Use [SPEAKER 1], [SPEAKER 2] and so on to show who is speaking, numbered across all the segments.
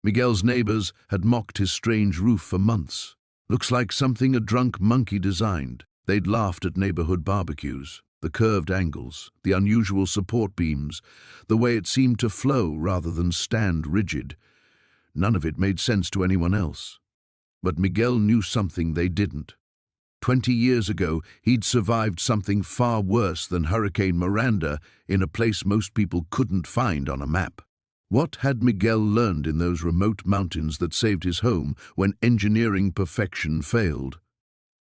[SPEAKER 1] Miguel's neighbors had mocked his strange roof for months. Looks like something a drunk monkey designed. They'd laughed at neighborhood barbecues, the curved angles, the unusual support beams, the way it seemed to flow rather than stand rigid. None of it made sense to anyone else. But Miguel knew something they didn't. 20 years ago, he'd survived something far worse than Hurricane Miranda in a place most people couldn't find on a map. What had Miguel learned in those remote mountains that saved his home when engineering perfection failed?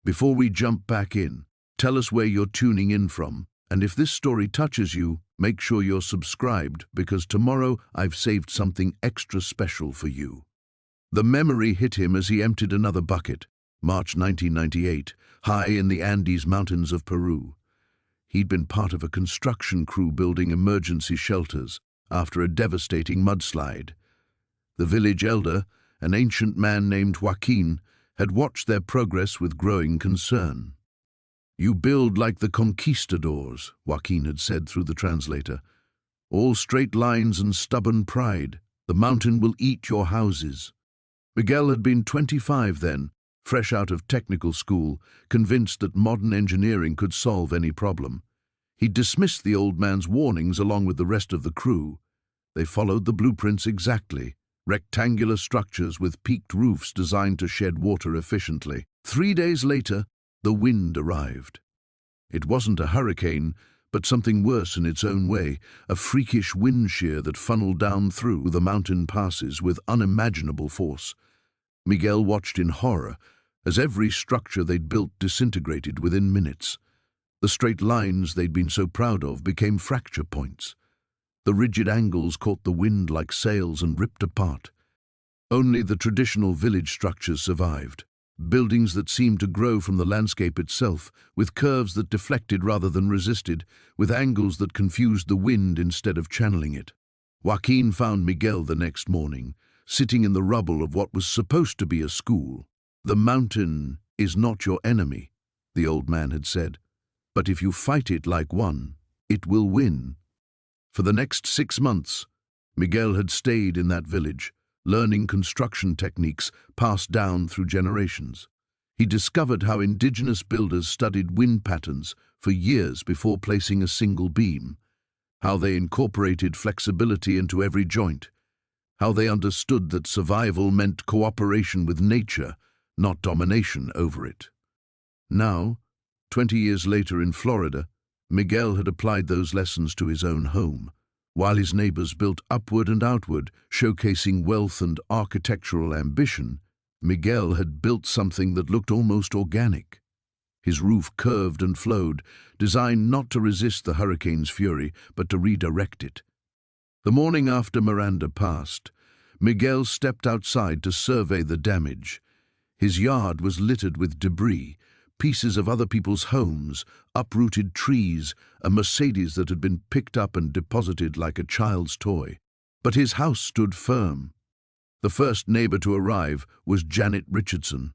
[SPEAKER 1] Before we jump back in, tell us where you're tuning in from, and if this story touches you, make sure you're subscribed, because tomorrow I've saved something extra special for you. The memory hit him as he emptied another bucket. March 1998, high in the Andes Mountains of Peru. He'd been part of a construction crew building emergency shelters after a devastating mudslide. The village elder, an ancient man named Joaquin, had watched their progress with growing concern. "You build like the conquistadors," Joaquin had said through the translator. "All straight lines and stubborn pride. The mountain will eat your houses." Miguel had been 25 then, fresh out of technical school, convinced that modern engineering could solve any problem. He dismissed the old man's warnings along with the rest of the crew. They followed the blueprints exactly, rectangular structures with peaked roofs designed to shed water efficiently. 3 days later, the wind arrived. It wasn't a hurricane, but something worse in its own way, a freakish wind shear that funneled down through the mountain passes with unimaginable force. Miguel watched in horror as every structure they'd built disintegrated within minutes. The straight lines they'd been so proud of became fracture points. The rigid angles caught the wind like sails and ripped apart. Only the traditional village structures survived, buildings that seemed to grow from the landscape itself, with curves that deflected rather than resisted, with angles that confused the wind instead of channeling it. Joaquin found Miguel the next morning, sitting in the rubble of what was supposed to be a school. "The mountain is not your enemy," the old man had said, "but if you fight it like one, it will win." For the next 6 months, Miguel had stayed in that village, learning construction techniques passed down through generations. He discovered how indigenous builders studied wind patterns for years before placing a single beam, how they incorporated flexibility into every joint, how they understood that survival meant cooperation with nature, not domination over it. Now, 20 years later in Florida, Miguel had applied those lessons to his own home, while his neighbors built upward and outward, showcasing wealth and architectural ambition. Miguel had built something that looked almost organic. His roof curved and flowed, designed not to resist the hurricane's fury, but to redirect it. The morning after Miranda passed, Miguel stepped outside to survey the damage. His yard was littered with debris, pieces of other people's homes, uprooted trees, a Mercedes that had been picked up and deposited like a child's toy. But his house stood firm. The first neighbor to arrive was Janet Richardson,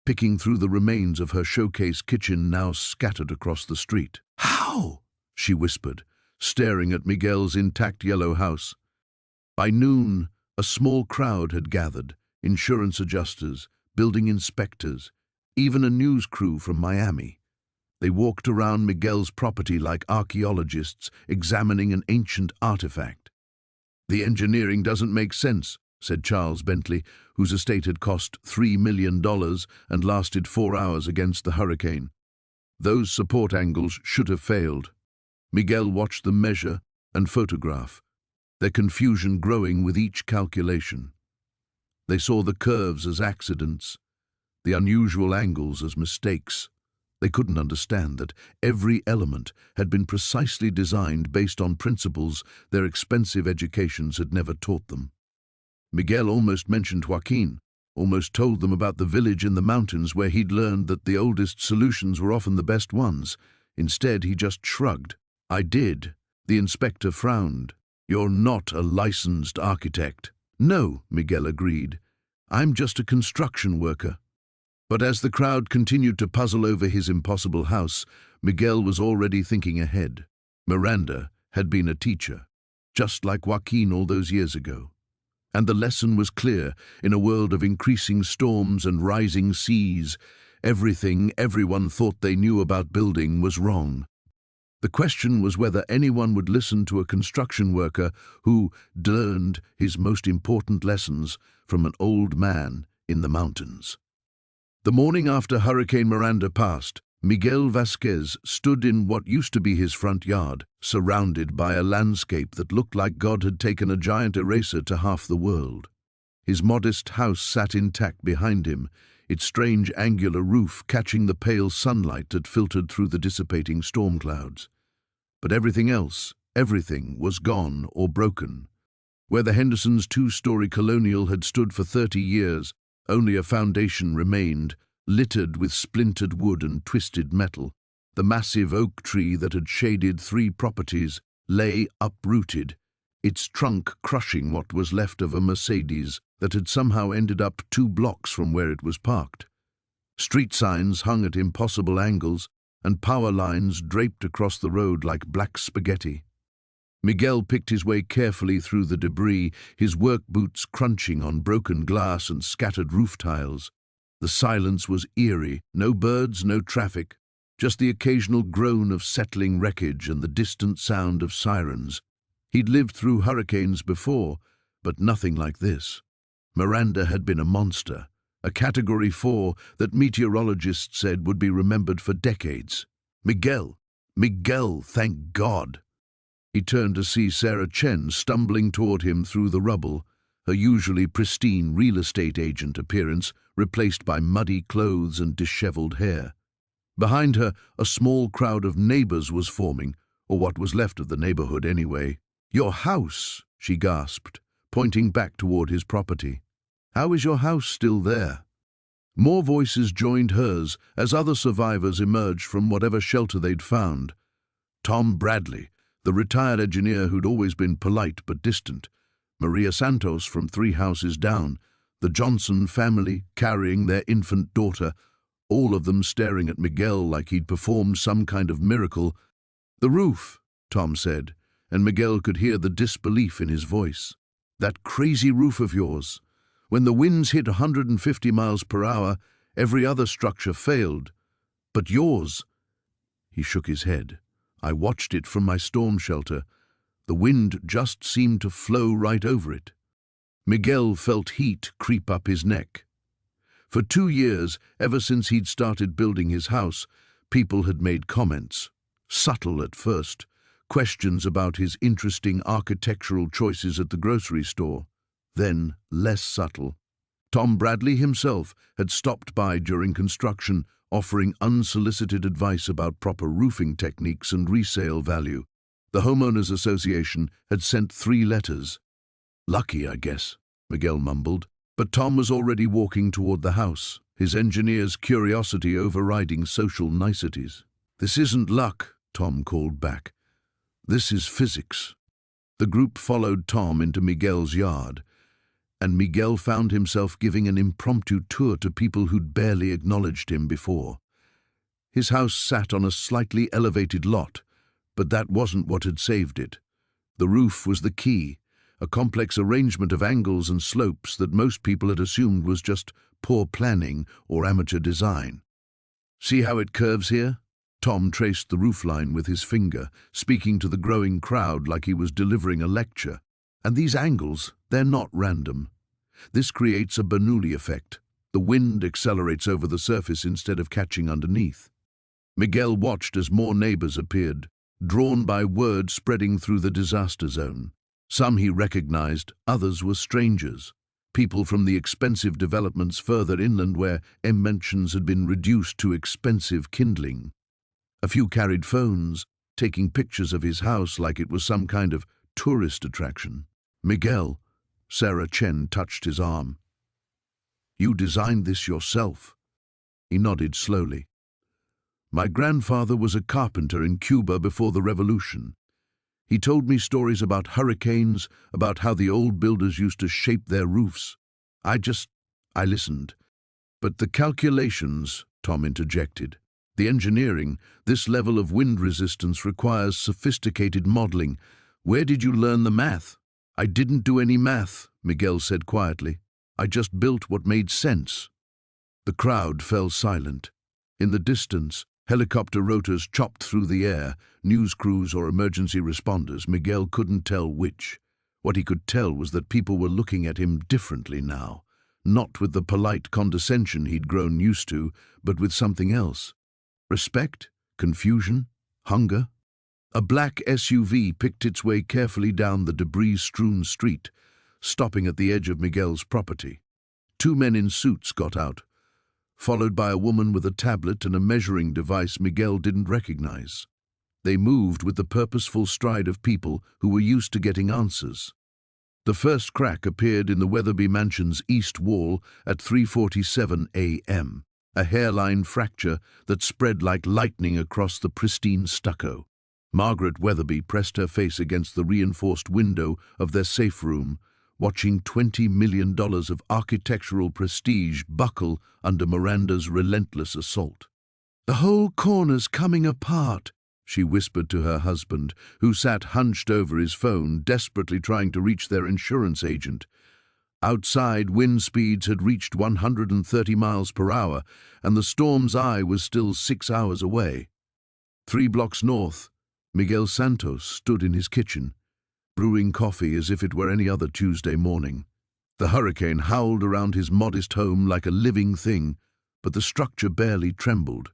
[SPEAKER 1] picking through the remains of her showcase kitchen now scattered across the street. "How?" she whispered, staring at Miguel's intact yellow house. By noon, a small crowd had gathered, insurance adjusters, building inspectors, even a news crew from Miami. They walked around Miguel's property like archaeologists examining an ancient artifact. "The engineering doesn't make sense," said Charles Bentley, whose estate had cost $3 million and lasted 4 hours against the hurricane. "Those support angles should have failed." Miguel watched them measure and photograph, their confusion growing with each calculation. They saw the curves as accidents, the unusual angles as mistakes. They couldn't understand that every element had been precisely designed based on principles their expensive educations had never taught them. Miguel almost mentioned Joaquin, almost told them about the village in the mountains where he'd learned that the oldest solutions were often the best ones. Instead, he just shrugged. "I did." The inspector frowned. "You're not a licensed architect." "No," Miguel agreed. "I'm just a construction worker." But as the crowd continued to puzzle over his impossible house, Miguel was already thinking ahead. Miranda had been a teacher, just like Joaquin all those years ago. And the lesson was clear. In a world of increasing storms and rising seas, everything everyone thought they knew about building was wrong. The question was whether anyone would listen to a construction worker who learned his most important lessons from an old man in the mountains. The morning after Hurricane Miranda passed, Miguel Vasquez stood in what used to be his front yard, surrounded by a landscape that looked like God had taken a giant eraser to half the world. His modest house sat intact behind him, its strange angular roof catching the pale sunlight that filtered through the dissipating storm clouds. But everything else, everything, was gone or broken. Where the Hendersons' two-story colonial had stood for 30 years, only a foundation remained, littered with splintered wood and twisted metal. The massive oak tree that had shaded 3 properties lay uprooted, its trunk crushing what was left of a Mercedes that had somehow ended up 2 blocks from where it was parked. Street signs hung at impossible angles, and power lines draped across the road like black spaghetti. Miguel picked his way carefully through the debris, his work boots crunching on broken glass and scattered roof tiles. The silence was eerie, no birds, no traffic, just the occasional groan of settling wreckage and the distant sound of sirens. He'd lived through hurricanes before, but nothing like this. Miranda had been a monster, a Category 4 that meteorologists said would be remembered for decades. Miguel, thank God! He turned to see Sarah Chen stumbling toward him through the rubble, her usually pristine real estate agent appearance replaced by muddy clothes and disheveled hair. Behind her, a small crowd of neighbors was forming, or what was left of the neighborhood anyway. "Your house," she gasped, pointing back toward his property. "How is your house still there?" More voices joined hers as other survivors emerged from whatever shelter they'd found. Tom Bradley, the retired engineer who'd always been polite but distant, Maria Santos from 3 houses down, the Johnson family carrying their infant daughter, all of them staring at Miguel like he'd performed some kind of miracle. "The roof," Tom said, and Miguel could hear the disbelief in his voice. "That crazy roof of yours. When the winds hit 150 miles per hour, every other structure failed. But yours—" He shook his head. "I watched it from my storm shelter. The wind just seemed to flow right over it." Miguel felt heat creep up his neck. For 2 years, ever since he'd started building his house, people had made comments. Subtle at first, questions about his interesting architectural choices at the grocery store. Then, less subtle. Tom Bradley himself had stopped by during construction, offering unsolicited advice about proper roofing techniques and resale value. The Homeowners Association had sent 3 letters. "Lucky, I guess," Miguel mumbled. But Tom was already walking toward the house, his engineer's curiosity overriding social niceties. "This isn't luck," Tom called back. "This is physics." The group followed Tom into Miguel's yard, and Miguel found himself giving an impromptu tour to people who'd barely acknowledged him before. His house sat on a slightly elevated lot, but that wasn't what had saved it. The roof was the key, a complex arrangement of angles and slopes that most people had assumed was just poor planning or amateur design. "See how it curves here?" Tom traced the roofline with his finger, speaking to the growing crowd like he was delivering a lecture. "And these angles, they're not random. This creates a Bernoulli effect. The wind accelerates over the surface instead of catching underneath." Miguel watched as more neighbors appeared, drawn by word spreading through the disaster zone. Some he recognized, others were strangers, people from the expensive developments further inland where mansions had been reduced to expensive kindling. A few carried phones, taking pictures of his house like it was some kind of tourist attraction. "Miguel," Sarah Chen touched his arm. "You designed this yourself?" He nodded slowly. "My grandfather was a carpenter in Cuba before the revolution. He told me stories about hurricanes, about how the old builders used to shape their roofs. I listened. But the calculations," Tom interjected. "The engineering, this level of wind resistance requires sophisticated modeling. Where did you learn the math?" "I didn't do any math," Miguel said quietly. "I just built what made sense." The crowd fell silent. In the distance, helicopter rotors chopped through the air, news crews or emergency responders. Miguel couldn't tell which. What he could tell was that people were looking at him differently now, not with the polite condescension he'd grown used to, but with something else. Respect, confusion, hunger. A black SUV picked its way carefully down the debris-strewn street, stopping at the edge of Miguel's property. Two men in suits got out, followed by a woman with a tablet and a measuring device Miguel didn't recognize. They moved with the purposeful stride of people who were used to getting answers. The first crack appeared in the Weatherby Mansion's east wall at 3:47 a.m., a hairline fracture that spread like lightning across the pristine stucco. Margaret Weatherby pressed her face against the reinforced window of their safe room, watching $20 million of architectural prestige buckle under Miranda's relentless assault. "The whole corner's coming apart," she whispered to her husband, who sat hunched over his phone, desperately trying to reach their insurance agent. Outside, wind speeds had reached 130 miles per hour, and the storm's eye was still 6 hours away. 3 blocks north, Miguel Santos stood in his kitchen, brewing coffee as if it were any other Tuesday morning. The hurricane howled around his modest home like a living thing, but the structure barely trembled.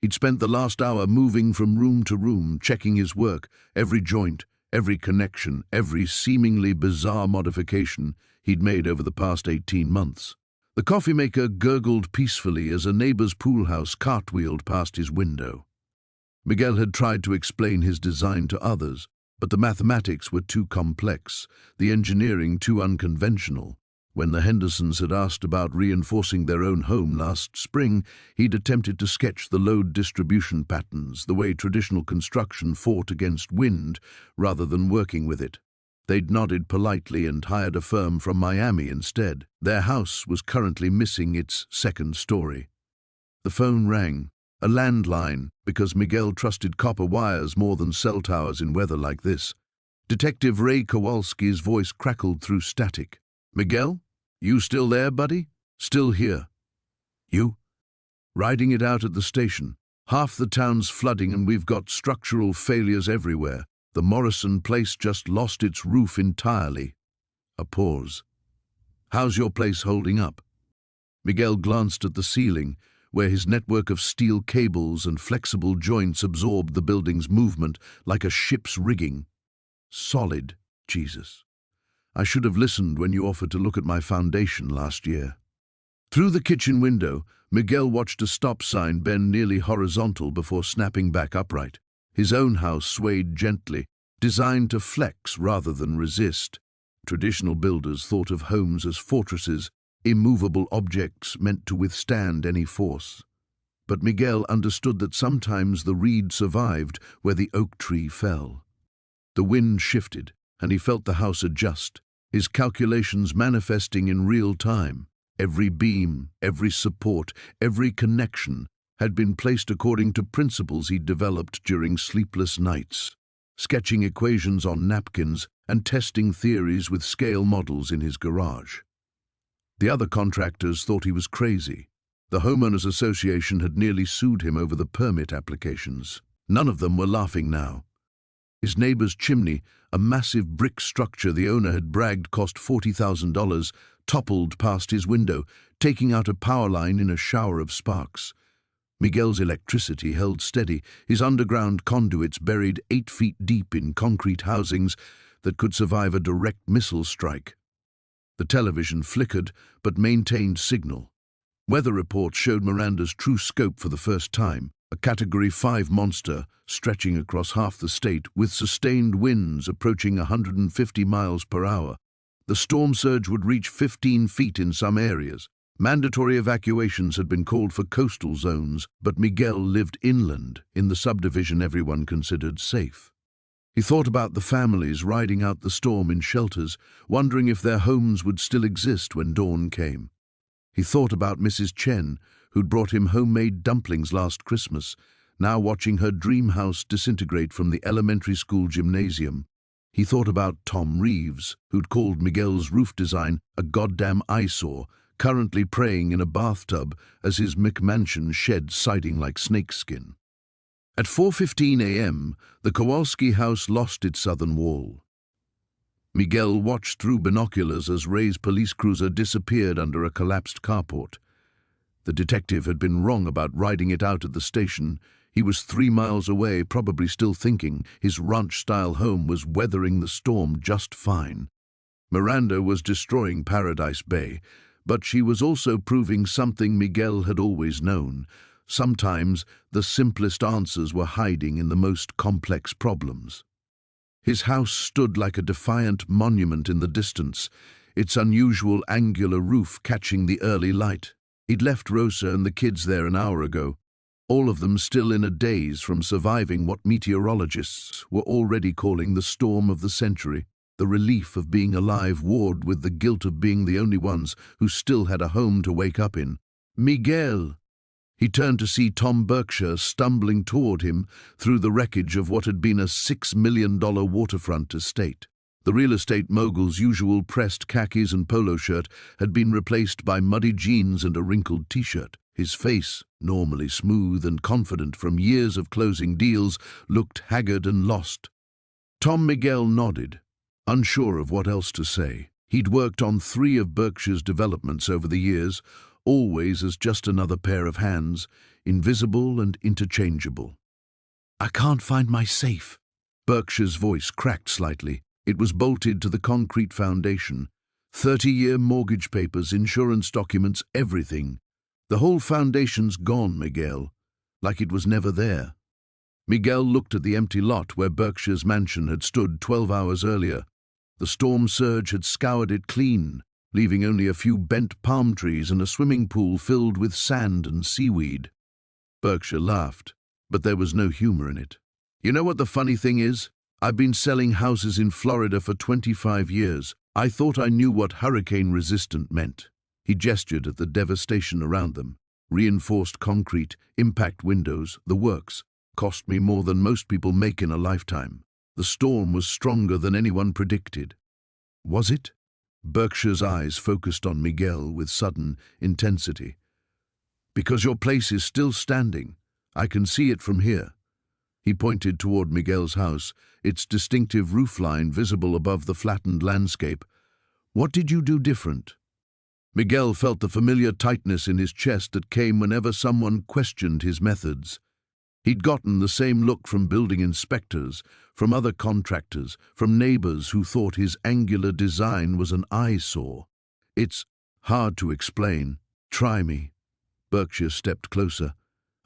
[SPEAKER 1] He'd spent the last hour moving from room to room, checking his work, every joint, every connection, every seemingly bizarre modification he'd made over the past 18 months. The coffee maker gurgled peacefully as a neighbor's pool house cartwheeled past his window. Miguel had tried to explain his design to others, but the mathematics were too complex, the engineering too unconventional. When the Hendersons had asked about reinforcing their own home last spring, he'd attempted to sketch the load distribution patterns, the way traditional construction fought against wind rather than working with it. They'd nodded politely and hired a firm from Miami instead. Their house was currently missing its second story. The phone rang. A landline, because Miguel trusted copper wires more than cell towers in weather like this. Detective Ray Kowalski's voice crackled through static. "Miguel? You still there, buddy?" "Still here." "You?" "Riding it out at the station. Half the town's flooding and we've got structural failures everywhere. The Morrison place just lost its roof entirely." A pause. "How's your place holding up?" Miguel glanced at the ceiling, where his network of steel cables and flexible joints absorbed the building's movement like a ship's rigging. "Solid, Jesus. I should have listened when you offered to look at my foundation last year." Through the kitchen window, Miguel watched a stop sign bend nearly horizontal before snapping back upright. His own house swayed gently, designed to flex rather than resist. Traditional builders thought of homes as fortresses, immovable objects meant to withstand any force. But Miguel understood that sometimes the reed survived where the oak tree fell. The wind shifted, and he felt the house adjust, his calculations manifesting in real time. Every beam, every support, every connection had been placed according to principles he'd developed during sleepless nights, sketching equations on napkins and testing theories with scale models in his garage. The other contractors thought he was crazy. The Homeowners Association had nearly sued him over the permit applications. None of them were laughing now. His neighbor's chimney, a massive brick structure the owner had bragged cost $40,000, toppled past his window, taking out a power line in a shower of sparks. Miguel's electricity held steady, his underground conduits buried 8 feet deep in concrete housings that could survive a direct missile strike. The television flickered, but maintained signal. Weather reports showed Miranda's true scope for the first time, a Category 5 monster stretching across half the state with sustained winds approaching 150 miles per hour. The storm surge would reach 15 feet in some areas. Mandatory evacuations had been called for coastal zones, but Miguel lived inland, in the subdivision everyone considered safe. He thought about the families riding out the storm in shelters, wondering if their homes would still exist when dawn came. He thought about Mrs. Chen, who'd brought him homemade dumplings last Christmas, now watching her dream house disintegrate from the elementary school gymnasium. He thought about Tom Reeves, who'd called Miguel's roof design a goddamn eyesore, currently praying in a bathtub as his McMansion shed siding like snakeskin. At 4:15 a.m., the Kowalski house lost its southern wall. Miguel watched through binoculars as Ray's police cruiser disappeared under a collapsed carport. The detective had been wrong about riding it out at the station. He was 3 miles away, probably still thinking his ranch-style home was weathering the storm just fine. Miranda was destroying Paradise Bay, but she was also proving something Miguel had always known. Sometimes the simplest answers were hiding in the most complex problems. His house stood like a defiant monument in the distance, its unusual angular roof catching the early light. He'd left Rosa and the kids there an hour ago, all of them still in a daze from surviving what meteorologists were already calling the storm of the century. The relief of being alive warred with the guilt of being the only ones who still had a home to wake up in. Miguel! He turned to see Tom Berkshire stumbling toward him through the wreckage of what had been a $6 million waterfront estate. The real estate mogul's usual pressed khakis and polo shirt had been replaced by muddy jeans and a wrinkled t-shirt. His face, normally smooth and confident from years of closing deals, looked haggard and lost. Tom Miguel nodded, unsure of what else to say. He'd worked on 3 of Berkshire's developments over the years, always as just another pair of hands, invisible and interchangeable. "I can't find my safe." Berkshire's voice cracked slightly. It was bolted to the concrete foundation. 30-year mortgage papers, insurance documents, everything. The whole foundation's gone, Miguel, like it was never there. Miguel looked at the empty lot where Berkshire's mansion had stood 12 hours earlier. The storm surge had scoured it clean, leaving only a few bent palm trees and a swimming pool filled with sand and seaweed. Berkshire laughed, but there was no humor in it. "You know what the funny thing is? I've been selling houses in Florida for 25 years. I thought I knew what hurricane-resistant meant." He gestured at the devastation around them. Reinforced concrete, impact windows, the works. Cost me more than most people make in a lifetime. The storm was stronger than anyone predicted. Was it? Berkshire's eyes focused on Miguel with sudden intensity. "Because your place is still standing. I can see it from here." He pointed toward Miguel's house, its distinctive roofline visible above the flattened landscape. "What did you do different?" Miguel felt the familiar tightness in his chest that came whenever someone questioned his methods. He'd gotten the same look from building inspectors, from other contractors, from neighbors who thought his angular design was an eyesore. "It's hard to explain. Try me." Berkshire stepped closer.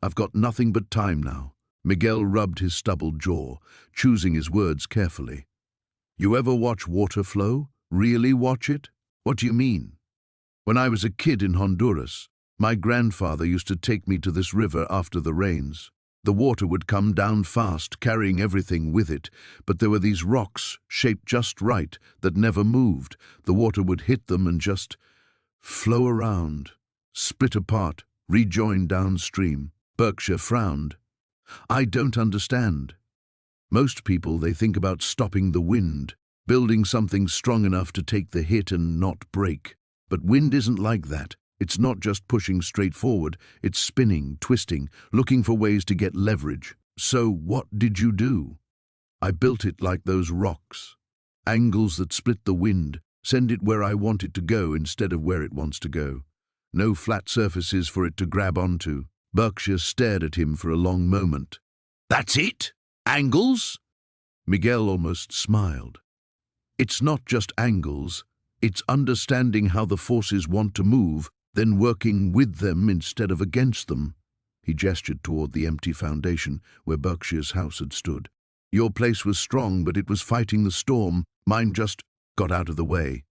[SPEAKER 1] "I've got nothing but time now." Miguel rubbed his stubbled jaw, choosing his words carefully. "You ever watch water flow? Really watch it?" "What do you mean?" "When I was a kid in Honduras, my grandfather used to take me to this river after the rains. The water would come down fast, carrying everything with it, but there were these rocks, shaped just right, that never moved. The water would hit them and just flow around, split apart, rejoin downstream." Berkshire frowned. "I don't understand." "Most people, they think about stopping the wind, building something strong enough to take the hit and not break. But wind isn't like that. It's not just pushing straight forward, it's spinning, twisting, looking for ways to get leverage." "So what did you do?" "I built it like those rocks. Angles that split the wind, send it where I want it to go instead of where it wants to go. No flat surfaces for it to grab onto." Berkshire stared at him for a long moment. "That's it? Angles?" Miguel almost smiled. "It's not just angles. It's understanding how the forces want to move, then working with them instead of against them." He gestured toward the empty foundation where Berkshire's house had stood. "Your place was strong, but it was fighting the storm. Mine just got out of the way."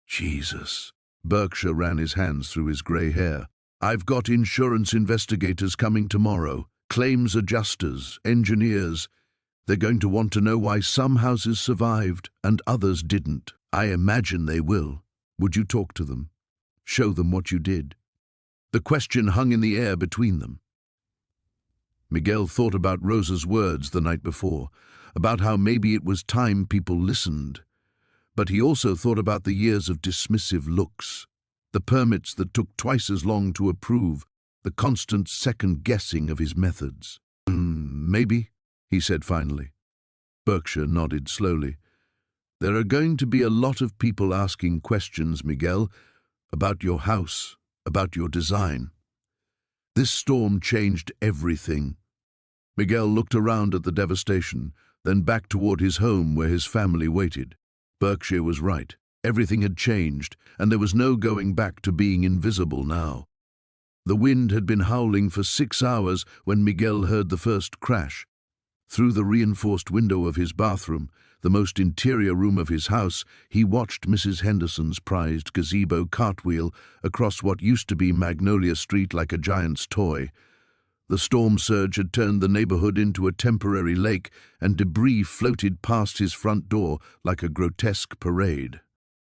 [SPEAKER 1] "Jesus." Berkshire ran his hands through his grey hair. "I've got insurance investigators coming tomorrow, claims adjusters, engineers. They're going to want to know why some houses survived and others didn't. I imagine they will. Would you talk to them? Show them what you did?" The question hung in the air between them. Miguel thought about Rosa's words the night before. about how maybe it was time people listened. But he also thought about the years of dismissive looks, the permits that took twice as long to approve, the constant second-guessing of his methods. Maybe, he said finally. Berkshire nodded slowly. There are going to be a lot of people asking questions, Miguel, about your house, about your design. This storm changed everything. Miguel looked around at the devastation, then back toward his home where his family waited. Berkshire was right. Everything had changed, and there was no going back to being invisible now. The wind had been howling for 6 hours when Miguel heard the first crash. Through the reinforced window of his bathroom, the most interior room of his house, he watched Mrs. Henderson's prized gazebo cartwheel across what used to be Magnolia Street like a giant's toy. The storm surge had turned the neighborhood into a temporary lake, and debris floated past his front door like a grotesque parade.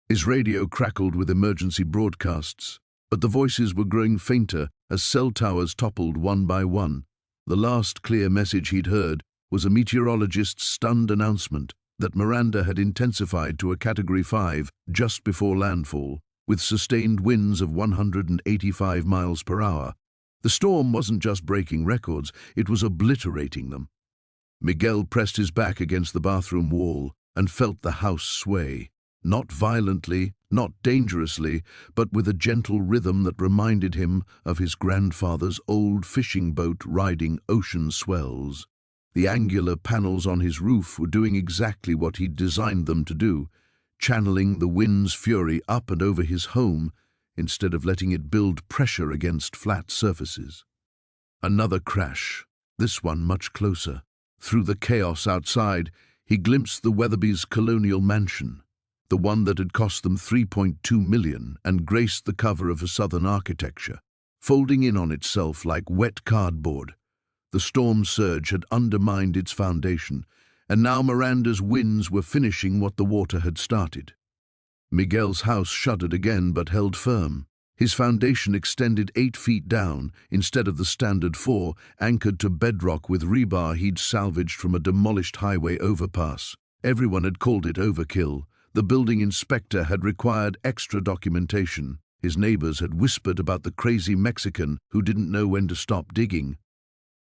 [SPEAKER 1] His radio crackled with emergency broadcasts, but the voices were growing fainter as cell towers toppled one by one. The last clear message he'd heard was a meteorologist's stunned announcement that Miranda had intensified to a Category 5 just before landfall, with sustained winds of 185 miles per hour. The storm wasn't just breaking records, it was obliterating them. Miguel pressed his back against the bathroom wall and felt the house sway. Not violently, not dangerously, but with a gentle rhythm that reminded him of his grandfather's old fishing boat riding ocean swells. The angular panels on his roof were doing exactly what he'd designed them to do, channeling the wind's fury up and over his home instead of letting it build pressure against flat surfaces. Another crash, this one much closer. Through the chaos outside, he glimpsed the Weatherby's colonial mansion, the one that had cost them $3.2 million and graced the cover of a Southern architecture, folding in on itself like wet cardboard. The storm surge had undermined its foundation, and now Miranda's winds were finishing what the water had started. Miguel's house shuddered again but held firm. His foundation extended 8 feet down, instead of the standard 4, anchored to bedrock with rebar he'd salvaged from a demolished highway overpass. Everyone had called it overkill. The building inspector had required extra documentation. His neighbors had whispered about the crazy Mexican who didn't know when to stop digging.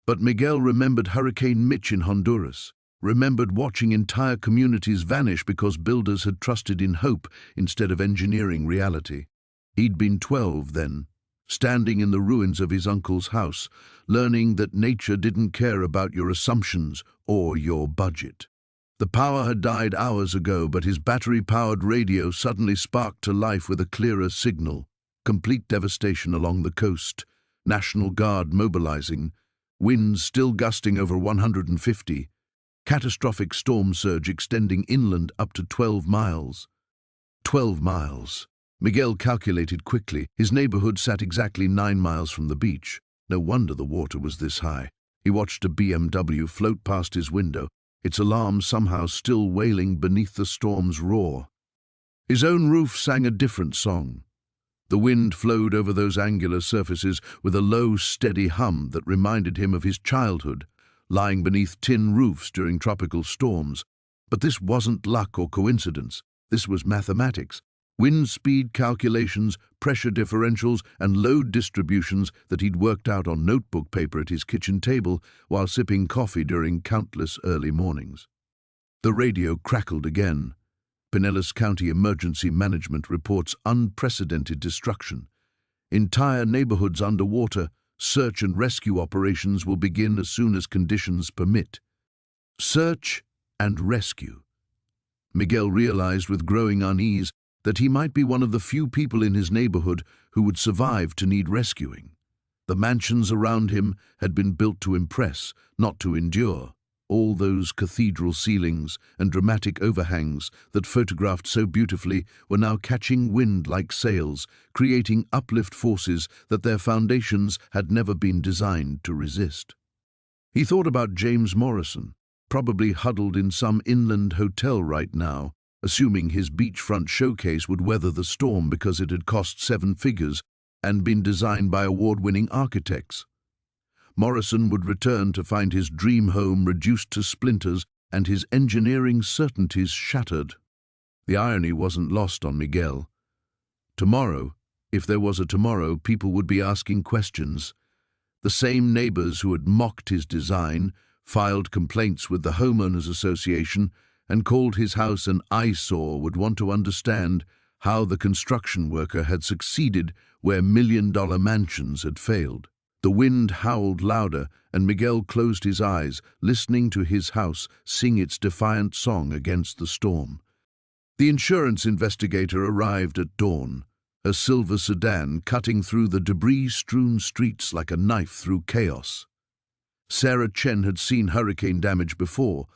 [SPEAKER 1] But Miguel remembered Hurricane Mitch in Honduras, remembered watching entire communities vanish because builders had trusted in hope instead of engineering reality. He'd been 12 then, standing in the ruins of his uncle's house, learning that nature didn't care about your assumptions or your budget. The power had died hours ago, but his battery-powered radio suddenly sparked to life with a clearer signal. Complete devastation along the coast, National Guard mobilizing, winds still gusting over 150, catastrophic storm surge extending inland up to 12 miles. 12 miles. Miguel calculated quickly. His neighborhood sat exactly 9 miles from the beach. No wonder the water was this high. He watched a BMW float past his window, its alarm somehow still wailing beneath the storm's roar. His own roof sang a different song. The wind flowed over those angular surfaces with a low, steady hum that reminded him of his childhood, lying beneath tin roofs during tropical storms. But this wasn't luck or coincidence. This was mathematics. Wind speed calculations, pressure differentials, and load distributions that he'd worked out on notebook paper at his kitchen table while sipping coffee during countless early mornings. The radio crackled again. Pinellas County Emergency Management reports unprecedented destruction. Entire neighborhoods underwater. Search and rescue operations will begin as soon as conditions permit. Search and rescue. Miguel realized with growing unease that he might be one of the few people in his neighborhood who would survive to need rescuing. The mansions around him had been built to impress, not to endure. All those cathedral ceilings and dramatic overhangs that photographed so beautifully were now catching wind like sails, creating uplift forces that their foundations had never been designed to resist. He thought about James Morrison, probably huddled in some inland hotel right now, assuming his beachfront showcase would weather the storm because it had cost 7 figures and been designed by award-winning architects. Morrison would return to find his dream home reduced to splinters and his engineering certainties shattered. The irony wasn't lost on Miguel. Tomorrow, if there was a tomorrow, people would be asking questions. The same neighbors who had mocked his design, filed complaints with the Homeowners Association, and called his house an eyesore would want to understand how the construction worker had succeeded where million-dollar mansions had failed. The wind howled louder, and Miguel closed his eyes, listening to his house sing its defiant song against the storm. The insurance investigator arrived at dawn, a silver sedan cutting through the debris-strewn streets like a knife through chaos. Sarah Chen had seen hurricane damage before,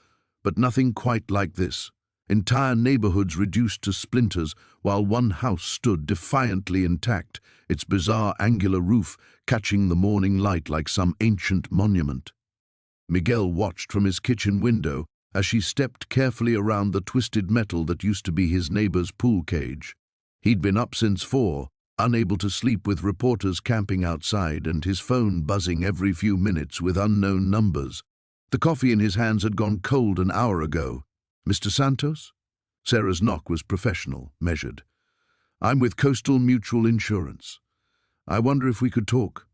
[SPEAKER 1] but nothing quite like this. Entire neighborhoods reduced to splinters, while one house stood defiantly intact, its bizarre angular roof catching the morning light like some ancient monument. Miguel watched from his kitchen window as she stepped carefully around the twisted metal that used to be his neighbor's pool cage. He'd been up since 4, unable to sleep with reporters camping outside and his phone buzzing every few minutes with unknown numbers. The coffee in his hands had gone cold an hour ago. "Mr. Santos?" Sarah's knock was professional, measured. "I'm with Coastal Mutual Insurance. I wonder if we could talk."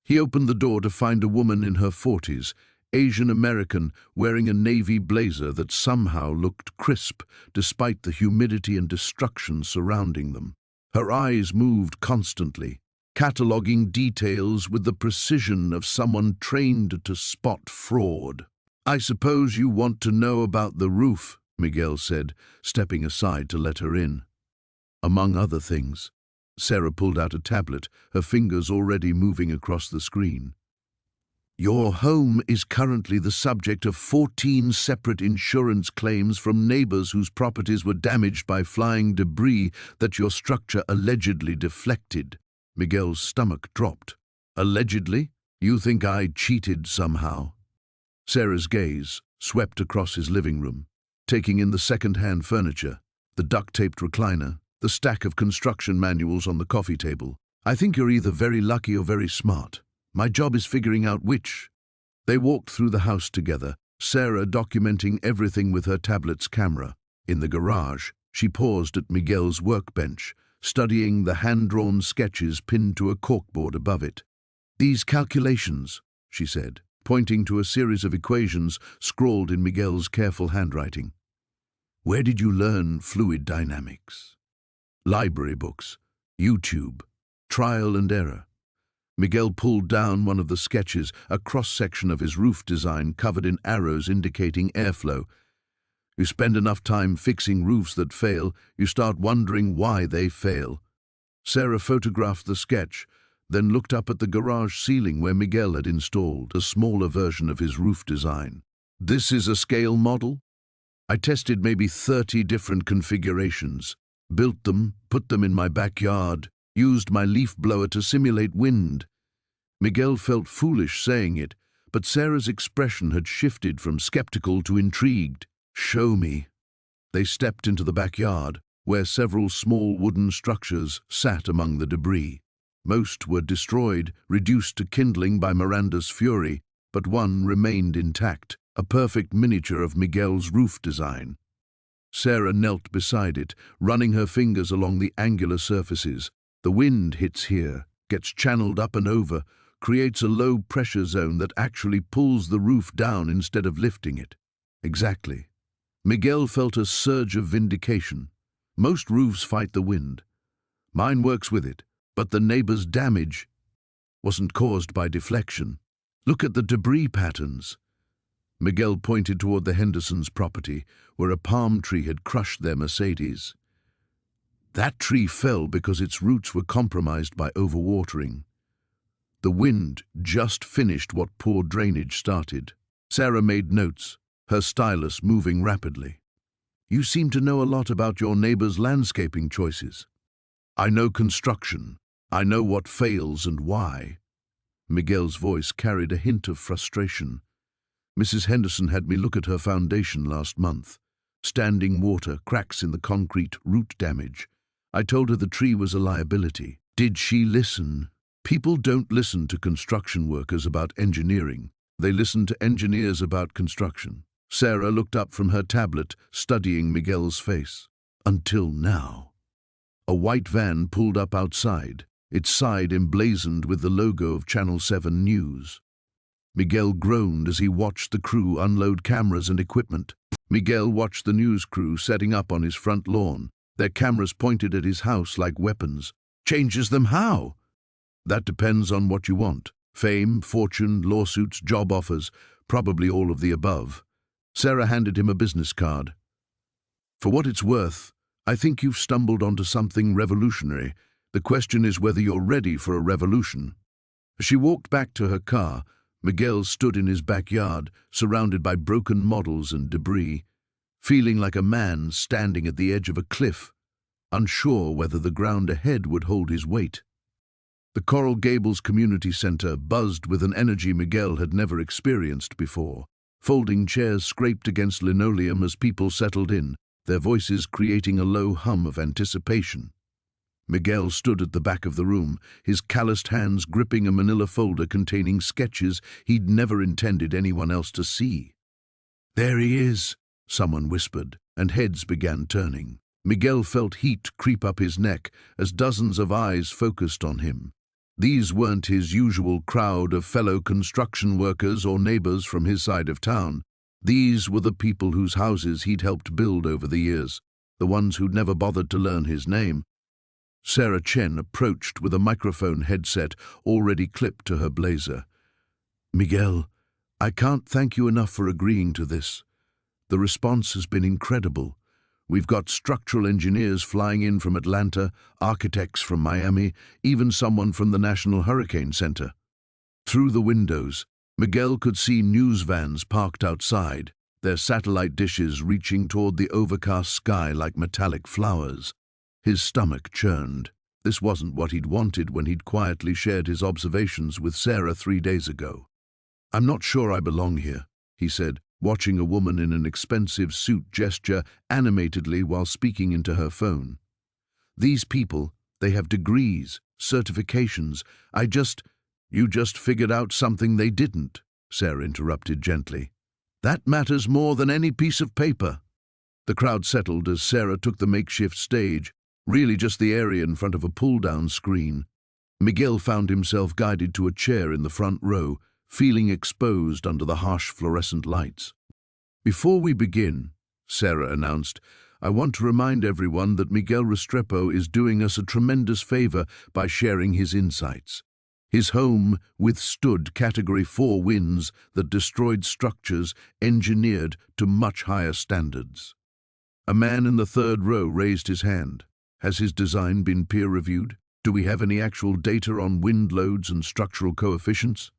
[SPEAKER 1] He opened the door to find a woman in her 40s, Asian American, wearing a navy blazer that somehow looked crisp despite the humidity and destruction surrounding them. Her eyes moved constantly, cataloging details with the precision of someone trained to spot fraud. "I suppose you want to know about the roof," Miguel said, stepping aside to let her in. "Among other things." Sarah pulled out a tablet, her fingers already moving across the screen. "Your home is currently the subject of 14 separate insurance claims from neighbors whose properties were damaged by flying debris that your structure allegedly deflected." Miguel's stomach dropped. "Allegedly? You think I cheated somehow?" Sarah's gaze swept across his living room, taking in the second-hand furniture, the duct-taped recliner, the stack of construction manuals on the coffee table. "I think you're either very lucky or very smart. My job is figuring out which." They walked through the house together, Sarah documenting everything with her tablet's camera. In the garage, she paused at Miguel's workbench, studying the hand-drawn sketches pinned to a corkboard above it. "These calculations," she said, pointing to a series of equations scrawled in Miguel's careful handwriting. "Where did you learn fluid dynamics?" "Library books, YouTube, trial and error." Miguel pulled down one of the sketches, a cross-section of his roof design covered in arrows indicating airflow. "You spend enough time fixing roofs that fail, you start wondering why they fail." Sarah photographed the sketch, then looked up at the garage ceiling where Miguel had installed a smaller version of his roof design. "This is a scale model? I tested maybe 30 different configurations, built them, put them in my backyard, used my leaf blower to simulate wind." Miguel felt foolish saying it, but Sarah's expression had shifted from skeptical to intrigued. "Show me." They stepped into the backyard, where several small wooden structures sat among the debris. Most were destroyed, reduced to kindling by Miranda's fury, but one remained intact, a perfect miniature of Miguel's roof design. Sarah knelt beside it, running her fingers along the angular surfaces. The wind hits here, gets channeled up and over, creates a low-pressure zone that actually pulls the roof down instead of lifting it. Exactly. Miguel felt a surge of vindication. Most roofs fight the wind. Mine works with it, but the neighbor's damage wasn't caused by deflection. "Look at the debris patterns." Miguel pointed toward the Hendersons' property, where a palm tree had crushed their Mercedes. "That tree fell because its roots were compromised by overwatering. The wind just finished what poor drainage started." Sarah made notes, her stylus moving rapidly. "You seem to know a lot about your neighbor's landscaping choices." "I know construction. I know what fails and why." Miguel's voice carried a hint of frustration. "Mrs. Henderson had me look at her foundation last month. Standing water, cracks in the concrete, root damage. I told her the tree was a liability. Did she listen? People don't listen to construction workers about engineering. They listen to engineers about construction." Sarah looked up from her tablet, studying Miguel's face. Until now. A white van pulled up outside, its side emblazoned with the logo of Channel 7 News. Miguel groaned as he watched the crew unload cameras and equipment. Miguel watched the news crew setting up on his front lawn, their cameras pointed at his house like weapons. Changes them how? That depends on what you want. Fame, fortune, lawsuits, job offers, probably all of the above. Sarah handed him a business card. For what it's worth, I think you've stumbled onto something revolutionary. The question is whether you're ready for a revolution. As she walked back to her car, Miguel stood in his backyard, surrounded by broken models and debris, feeling like a man standing at the edge of a cliff, unsure whether the ground ahead would hold his weight. The Coral Gables Community Center buzzed with an energy Miguel had never experienced before. Folding chairs scraped against linoleum as people settled in, their voices creating a low hum of anticipation. Miguel stood at the back of the room, his calloused hands gripping a manila folder containing sketches he'd never intended anyone else to see. "There he is," someone whispered, and heads began turning. Miguel felt heat creep up his neck as dozens of eyes focused on him. These weren't his usual crowd of fellow construction workers or neighbors from his side of town. These were the people whose houses he'd helped build over the years, the ones who'd never bothered to learn his name. Sarah Chen approached with a microphone headset already clipped to her blazer. "Miguel, I can't thank you enough for agreeing to this. The response has been incredible. We've got structural engineers flying in from Atlanta, architects from Miami, even someone from the National Hurricane Center." Through the windows, Miguel could see news vans parked outside, their satellite dishes reaching toward the overcast sky like metallic flowers. His stomach churned. This wasn't what he'd wanted when he'd quietly shared his observations with Sarah 3 days ago. "I'm not sure I belong here," he said, watching a woman in an expensive suit gesture animatedly while speaking into her phone. "These people, they have degrees, certifications. You just figured out something they didn't," Sarah interrupted gently. "That matters more than any piece of paper." The crowd settled as Sarah took the makeshift stage, really just the area in front of a pull-down screen. Miguel found himself guided to a chair in the front row, feeling exposed under the harsh fluorescent lights. "Before we begin," Sarah announced, "I want to remind everyone that Miguel Restrepo is doing us a tremendous favor by sharing his insights. His home withstood Category 4 winds that destroyed structures engineered to much higher standards." A man in the third row raised his hand. "Has his design been peer-reviewed? Do we have any actual data on wind loads and structural coefficients?"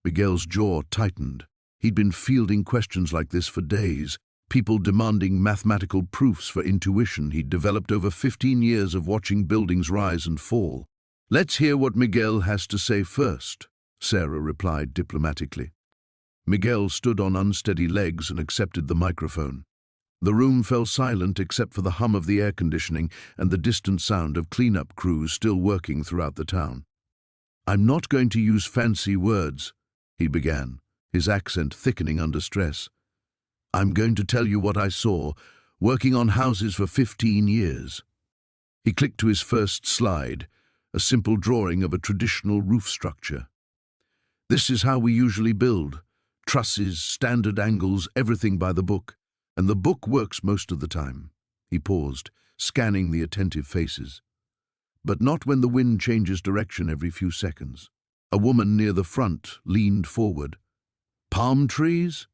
[SPEAKER 1] Miguel's jaw tightened. He'd been fielding questions like this for days, people demanding mathematical proofs for intuition he'd developed over 15 years of watching buildings rise and fall. "Let's hear what Miguel has to say first," Sarah replied diplomatically. Miguel stood on unsteady legs and accepted the microphone. The room fell silent except for the hum of the air conditioning and the distant sound of cleanup crews still working throughout the town. "I'm not going to use fancy words," he began, his accent thickening under stress. "I'm going to tell you what I saw, working on houses for 15 years. He clicked to his first slide, a simple drawing of a traditional roof structure. "This is how we usually build. Trusses, standard angles, everything by the book. And the book works most of the time." He paused, scanning the attentive faces. "But not when the wind changes direction every few seconds." A woman near the front leaned forward. "Palm trees?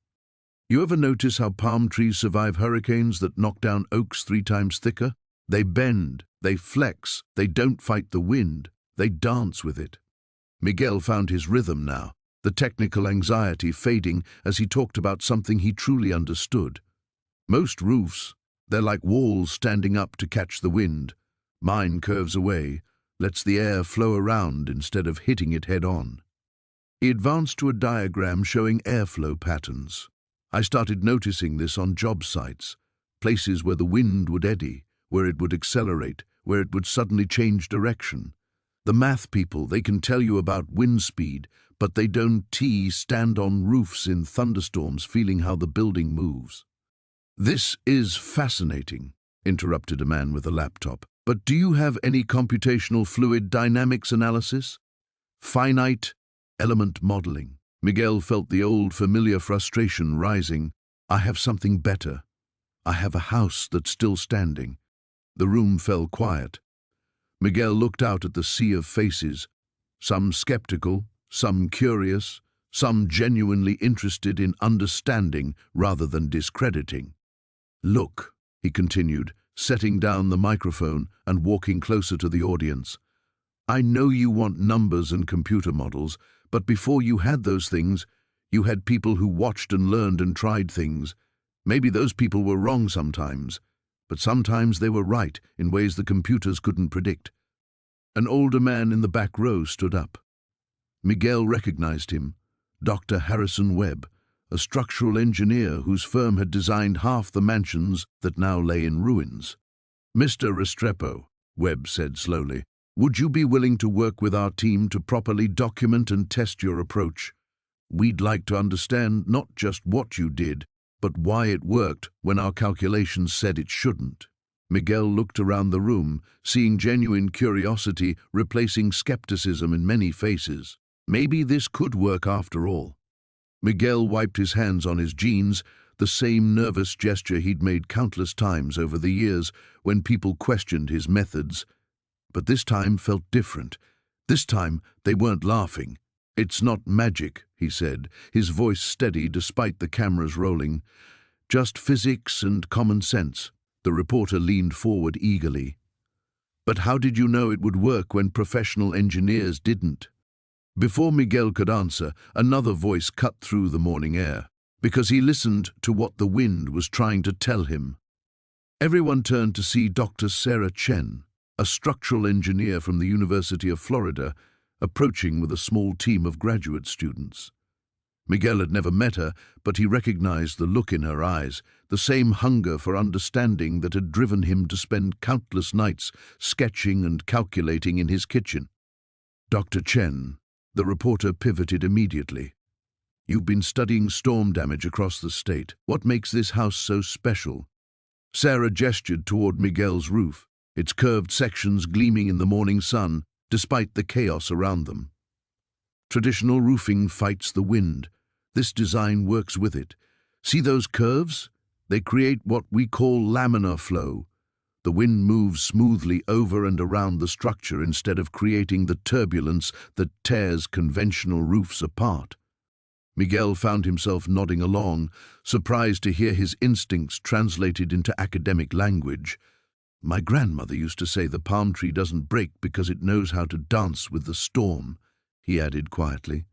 [SPEAKER 1] You ever notice how palm trees survive hurricanes that knock down oaks 3 times thicker? They bend, they flex, they don't fight the wind, they dance with it." Miguel found his rhythm now, the technical anxiety fading as he talked about something he truly understood. "Most roofs, they're like walls standing up to catch the wind. Mine curves away, lets the air flow around instead of hitting it head-on." He advanced to a diagram showing airflow patterns. "I started noticing this on job sites, places where the wind would eddy, where it would accelerate, where it would suddenly change direction. The math people, they can tell you about wind speed, but they don't stand on roofs in thunderstorms feeling how the building moves. This is fascinating, interrupted a man with a laptop. But do you have any computational fluid dynamics analysis? Finite element modeling? Miguel felt the old familiar frustration rising. I have something better. I have a house that's still standing. The room fell quiet. Miguel looked out at the sea of faces, some skeptical, some curious, some genuinely interested in understanding rather than discrediting. Look, he continued, setting down the microphone and walking closer to the audience. I know you want numbers and computer models, but before you had those things, you had people who watched and learned and tried things. Maybe those people were wrong sometimes, but sometimes they were right in ways the computers couldn't predict. An older man in the back row stood up. Miguel recognized him, Dr. Harrison Webb, a structural engineer whose firm had designed half the mansions that now lay in ruins. Mr. Restrepo, Webb said slowly, would you be willing to work with our team to properly document and test your approach? We'd like to understand not just what you did, but why it worked when our calculations said it shouldn't. Miguel looked around the room, seeing genuine curiosity replacing skepticism in many faces. Maybe this could work after all. Miguel wiped his hands on his jeans, the same nervous gesture he'd made countless times over the years when people questioned his methods. But this time felt different. This time they weren't laughing. It's not magic, he said, his voice steady despite the cameras rolling. Just physics and common sense. The reporter leaned forward eagerly. But how did you know it would work when professional engineers didn't? Before Miguel could answer, another voice cut through the morning air, because he listened to what the wind was trying to tell him. Everyone turned to see Dr. Sarah Chen, a structural engineer from the University of Florida, approaching with a small team of graduate students. Miguel had never met her, but he recognized the look in her eyes, the same hunger for understanding that had driven him to spend countless nights sketching and calculating in his kitchen. Dr. Chen, the reporter pivoted immediately. You've been studying storm damage across the state. What makes this house so special? Sarah gestured toward Miguel's roof, its curved sections gleaming in the morning sun, despite the chaos around them. Traditional roofing fights the wind. This design works with it. See those curves? They create what we call laminar flow. The wind moves smoothly over and around the structure instead of creating the turbulence that tears conventional roofs apart. Miguel found himself nodding along, surprised to hear his instincts translated into academic language. My grandmother used to say the palm tree doesn't break because it knows how to dance with the storm, he added quietly.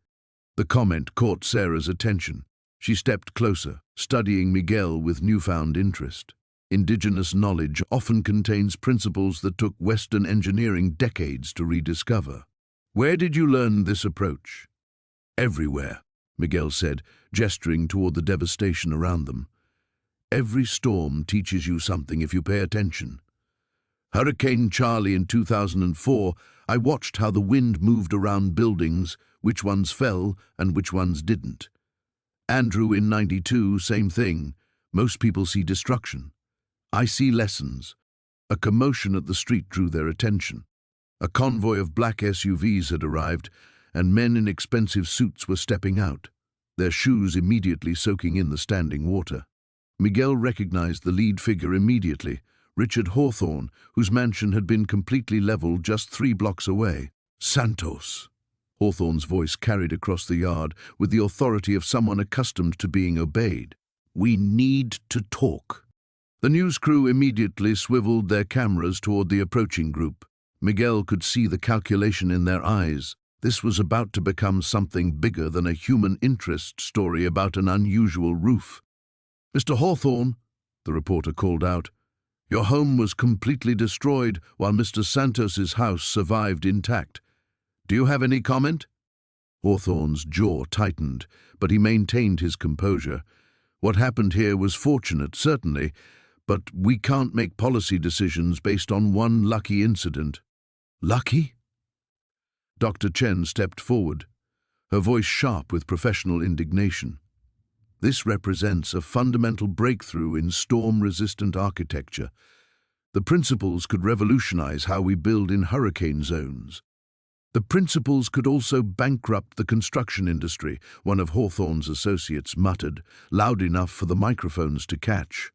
[SPEAKER 1] The comment caught Sarah's attention. She stepped closer, studying Miguel with newfound interest. Indigenous knowledge often contains principles that took Western engineering decades to rediscover. Where did you learn this approach? Everywhere, Miguel said, gesturing toward the devastation around them. Every storm teaches you something if you pay attention. Hurricane Charlie in 2004, I watched how the wind moved around buildings, which ones fell and which ones didn't. Andrew in '92, same thing. Most people see destruction. I see lessons. A commotion at the street drew their attention. A convoy of black SUVs had arrived, and men in expensive suits were stepping out, their shoes immediately soaking in the standing water. Miguel recognized the lead figure immediately, Richard Hawthorne, whose mansion had been completely leveled just 3 blocks away. Santos. Hawthorne's voice carried across the yard with the authority of someone accustomed to being obeyed. We need to talk. The news crew immediately swiveled their cameras toward the approaching group. Miguel could see the calculation in their eyes. This was about to become something bigger than a human interest story about an unusual roof. Mr. Hawthorne, the reporter called out, your home was completely destroyed while Mr. Santos's house survived intact. Do you have any comment? Hawthorne's jaw tightened, but he maintained his composure. What happened here was fortunate, certainly, but we can't make policy decisions based on one lucky incident. Lucky? Dr. Chen stepped forward, her voice sharp with professional indignation. This represents a fundamental breakthrough in storm-resistant architecture. The principles could revolutionize how we build in hurricane zones. The principles could also bankrupt the construction industry, one of Hawthorne's associates muttered, loud enough for the microphones to catch.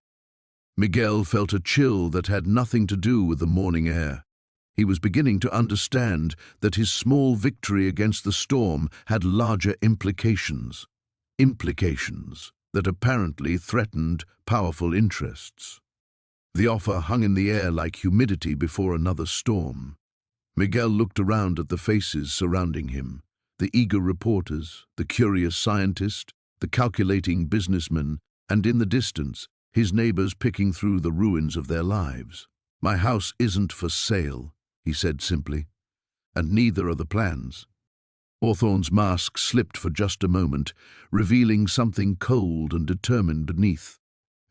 [SPEAKER 1] Miguel felt a chill that had nothing to do with the morning air. He was beginning to understand that his small victory against the storm had larger implications. Implications that apparently threatened powerful interests. The offer hung in the air like humidity before another storm. Miguel looked around at the faces surrounding him, the eager reporters, the curious scientist, the calculating businessman, and in the distance, his neighbors picking through the ruins of their lives. "My house isn't for sale," he said simply, "and neither are the plans." Hawthorne's mask slipped for just a moment, revealing something cold and determined beneath.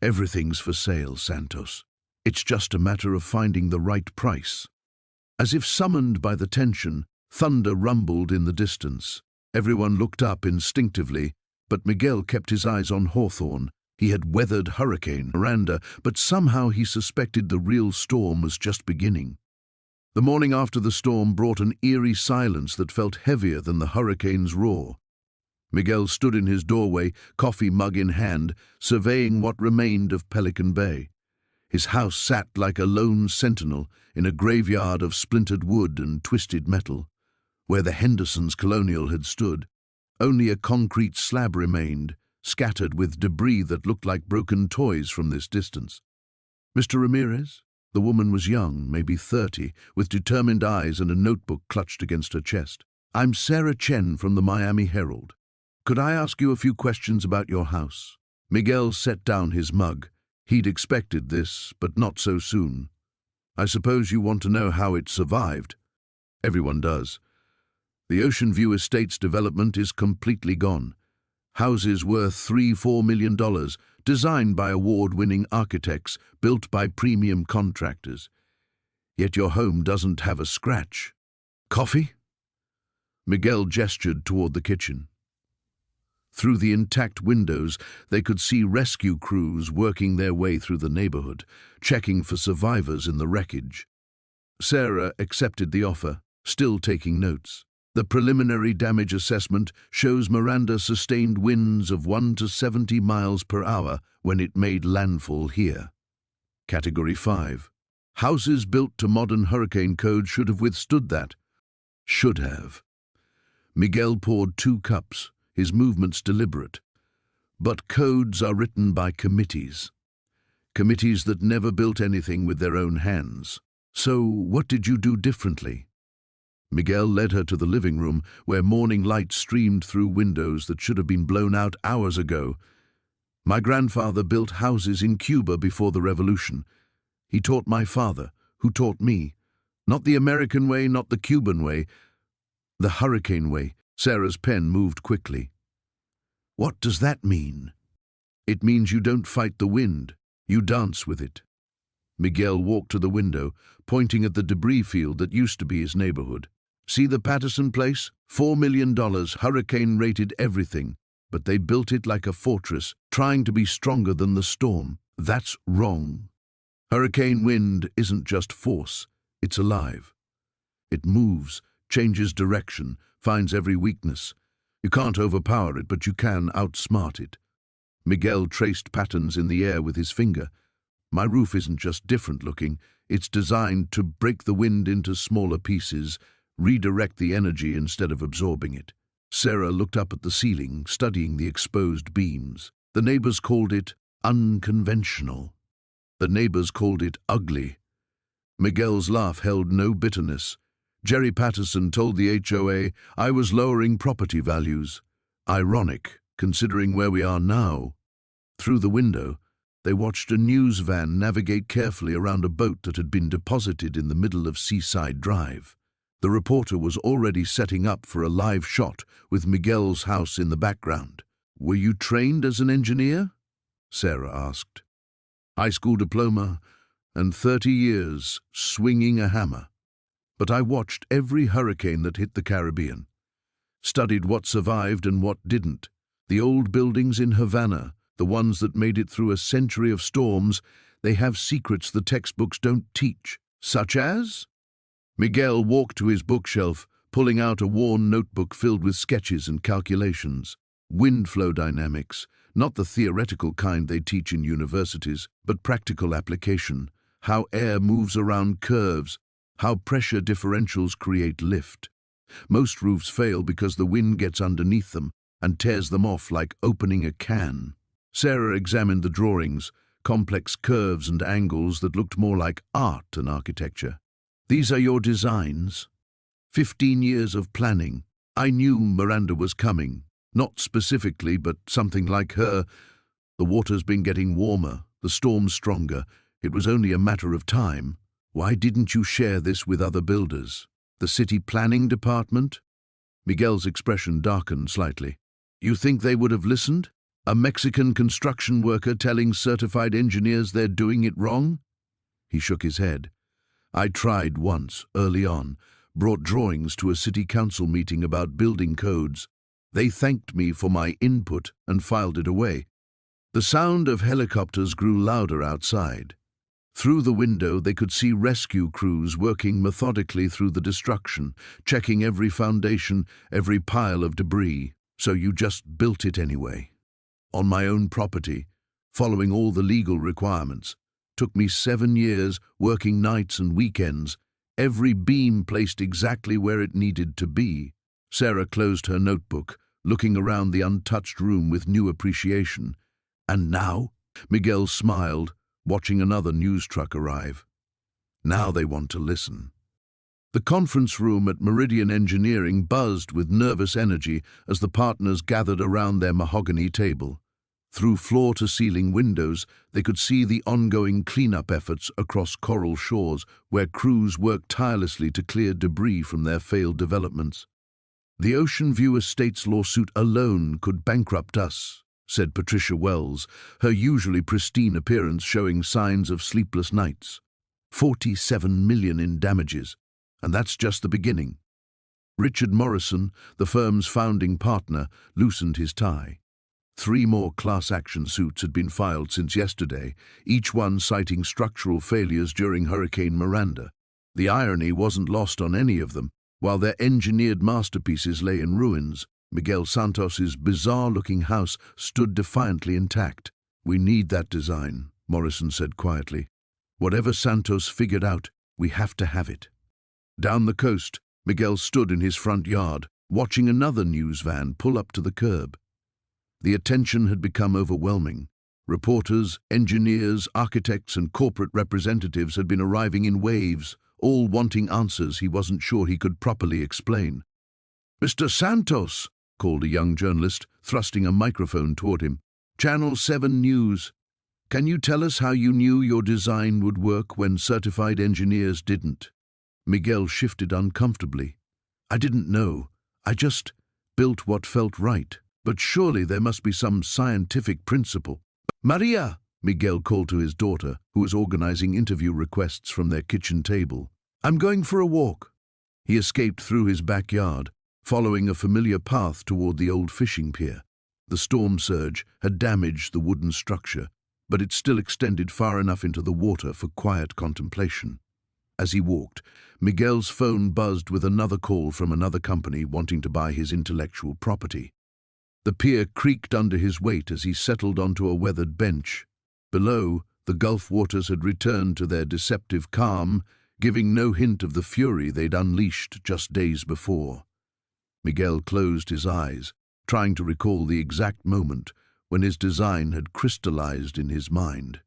[SPEAKER 1] "Everything's for sale, Santos. It's just a matter of finding the right price." As if summoned by the tension, thunder rumbled in the distance. Everyone looked up instinctively, but Miguel kept his eyes on Hawthorne. He had weathered Hurricane Miranda, but somehow he suspected the real storm was just beginning. The morning after the storm brought an eerie silence that felt heavier than the hurricane's roar. Miguel stood in his doorway, coffee mug in hand, surveying what remained of Pelican Bay. His house sat like a lone sentinel in a graveyard of splintered wood and twisted metal. Where the Hendersons' colonial had stood, only a concrete slab remained, scattered with debris that looked like broken toys from this distance. "Mr. Ramirez?" The woman was young, maybe 30, with determined eyes and a notebook clutched against her chest. "I'm Sarah Chen from the Miami Herald. Could I ask you a few questions about your house?" Miguel set down his mug. He'd expected this, but not so soon. "I suppose you want to know how it survived?" "Everyone does. The Ocean View Estates development is completely gone. Houses worth $3–4 million, designed by award-winning architects, built by premium contractors. Yet your home doesn't have a scratch." "Coffee?" Miguel gestured toward the kitchen. Through the intact windows, they could see rescue crews working their way through the neighborhood, checking for survivors in the wreckage. Sarah accepted the offer, still taking notes. "The preliminary damage assessment shows Miranda sustained winds of 1 to 70 miles per hour when it made landfall here. Category 5. Houses built to modern hurricane code should have withstood that." "Should have." Miguel poured 2 cups, his movements deliberate. "But codes are written by committees. Committees that never built anything with their own hands. So what did you do differently?" Miguel led her to the living room, where morning light streamed through windows that should have been blown out hours ago. "My grandfather built houses in Cuba before the revolution. He taught my father, who taught me. Not the American way, not the Cuban way, the hurricane way." Sarah's pen moved quickly. "What does that mean?" "It means you don't fight the wind, you dance with it." Miguel walked to the window, pointing at the debris field that used to be his neighborhood. "See the Patterson place? $4 million, hurricane-rated everything. But they built it like a fortress, trying to be stronger than the storm. That's wrong. Hurricane wind isn't just force, it's alive. It moves, changes direction, finds every weakness. You can't overpower it, but you can outsmart it." Miguel traced patterns in the air with his finger. "My roof isn't just different looking, it's designed to break the wind into smaller pieces, redirect the energy instead of absorbing it." Sarah looked up at the ceiling, studying the exposed beams. "The neighbors called it unconventional. The neighbors called it ugly." Miguel's laugh held no bitterness. "Jerry Patterson told the HOA I was lowering property values. Ironic, considering where we are now." Through the window, they watched a news van navigate carefully around a boat that had been deposited in the middle of Seaside Drive. The reporter was already setting up for a live shot with Miguel's house in the background. "Were you trained as an engineer?" Sarah asked. "High school diploma and 30 years swinging a hammer." But I watched every hurricane that hit the Caribbean, studied what survived and what didn't. The old buildings in Havana, the ones that made it through a century of storms, they have secrets the textbooks don't teach. Such as? Miguel walked to his bookshelf, pulling out a worn notebook filled with sketches and calculations. Wind flow dynamics, not the theoretical kind they teach in universities, but practical application. How air moves around curves, how pressure differentials create lift. Most roofs fail because the wind gets underneath them and tears them off like opening a can. Sarah examined the drawings, complex curves and angles that looked more like art than architecture. These are your designs? 15 years of planning. I knew Miranda was coming. Not specifically, but something like her. The water's been getting warmer, the storm's stronger. It was only a matter of time. Why didn't you share this with other builders? The city planning department? Miguel's expression darkened slightly. You think they would have listened? A Mexican construction worker telling certified engineers they're doing it wrong? He shook his head. I tried once, early on, brought drawings to a city council meeting about building codes. They thanked me for my input and filed it away. The sound of helicopters grew louder outside. Through the window they could see rescue crews working methodically through the destruction, checking every foundation, every pile of debris. So you just built it anyway. On my own property, following all the legal requirements. Took me 7 years, working nights and weekends, every beam placed exactly where it needed to be. Sarah closed her notebook, looking around the untouched room with new appreciation. And now? Miguel smiled, watching another news truck arrive. Now they want to listen. The conference room at Meridian Engineering buzzed with nervous energy as the partners gathered around their mahogany table. Through floor-to-ceiling windows, they could see the ongoing cleanup efforts across coral shores, where crews worked tirelessly to clear debris from their failed developments. The Ocean View Estates lawsuit alone could bankrupt us, said Patricia Wells, her usually pristine appearance showing signs of sleepless nights. 47 million in damages, and that's just the beginning. Richard Morrison, the firm's founding partner, loosened his tie. 3 more class action suits had been filed since yesterday, each one citing structural failures during Hurricane Miranda. The irony wasn't lost on any of them. While their engineered masterpieces lay in ruins, Miguel Santos's bizarre-looking house stood defiantly intact. We need that design, Morrison said quietly. Whatever Santos figured out, we have to have it. Down the coast, Miguel stood in his front yard, watching another news van pull up to the curb. The attention had become overwhelming. Reporters, engineers, architects, and corporate representatives had been arriving in waves, all wanting answers he wasn't sure he could properly explain. Mr. Santos, called a young journalist, thrusting a microphone toward him. Channel 7 News. Can you tell us how you knew your design would work when certified engineers didn't? Miguel shifted uncomfortably. I didn't know. I just built what felt right. But surely there must be some scientific principle. Maria, Miguel called to his daughter, who was organizing interview requests from their kitchen table. I'm going for a walk. He escaped through his backyard, following a familiar path toward the old fishing pier. The storm surge had damaged the wooden structure, but it still extended far enough into the water for quiet contemplation. As he walked, Miguel's phone buzzed with another call from another company wanting to buy his intellectual property. The pier creaked under his weight as he settled onto a weathered bench. Below, the Gulf waters had returned to their deceptive calm, giving no hint of the fury they'd unleashed just days before. Miguel closed his eyes, trying to recall the exact moment when his design had crystallized in his mind.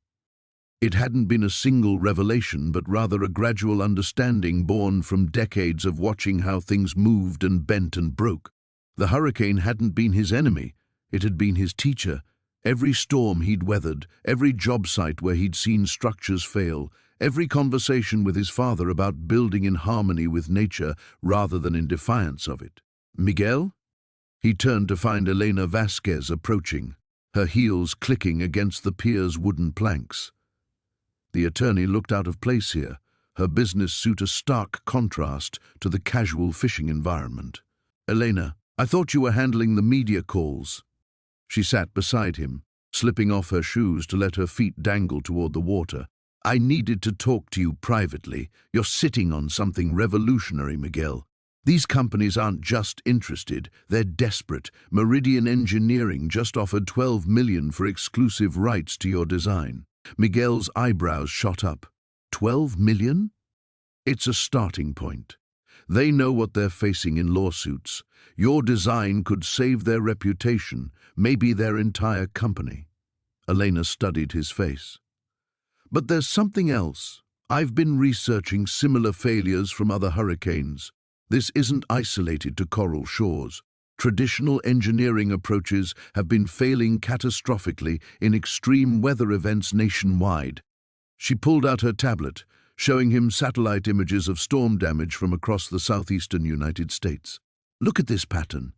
[SPEAKER 1] It hadn't been a single revelation, but rather a gradual understanding born from decades of watching how things moved and bent and broke. The hurricane hadn't been his enemy, it had been his teacher. Every storm he'd weathered, every job site where he'd seen structures fail, every conversation with his father about building in harmony with nature rather than in defiance of it. Miguel? He turned to find Elena Vasquez approaching, her heels clicking against the pier's wooden planks. The attorney looked out of place here, her business suit a stark contrast to the casual fishing environment. "Elena, I thought you were handling the media calls." She sat beside him, slipping off her shoes to let her feet dangle toward the water. "I needed to talk to you privately. You're sitting on something revolutionary, Miguel. These companies aren't just interested, they're desperate. Meridian Engineering just offered $12 million for exclusive rights to your design." Miguel's eyebrows shot up. $12 million? It's a starting point. They know what they're facing in lawsuits. Your design could save their reputation, maybe their entire company. Elena studied his face. "But there's something else. I've been researching similar failures from other hurricanes. This isn't isolated to coral shores. Traditional engineering approaches have been failing catastrophically in extreme weather events nationwide." She pulled out her tablet, showing him satellite images of storm damage from across the southeastern United States. "Look at this pattern.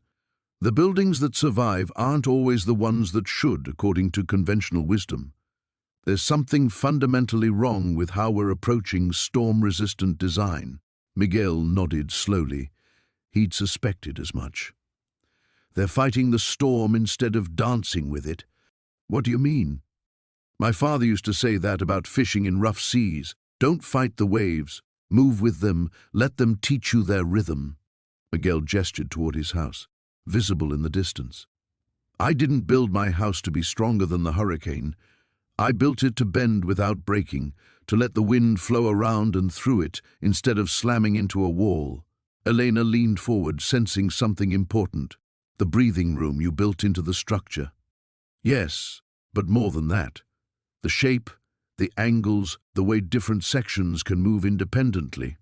[SPEAKER 1] The buildings that survive aren't always the ones that should, according to conventional wisdom. There's something fundamentally wrong with how we're approaching storm-resistant design." Miguel nodded slowly. He'd suspected as much. "They're fighting the storm instead of dancing with it." "What do you mean?" "My father used to say that about fishing in rough seas. Don't fight the waves. Move with them. Let them teach you their rhythm." Miguel gestured toward his house, visible in the distance. "I didn't build my house to be stronger than the hurricane. I built it to bend without breaking, to let the wind flow around and through it instead of slamming into a wall." Elena leaned forward, sensing something important. "The breathing room you built into the structure." "Yes, but more than that. The shape, the angles, the way different sections can move independently.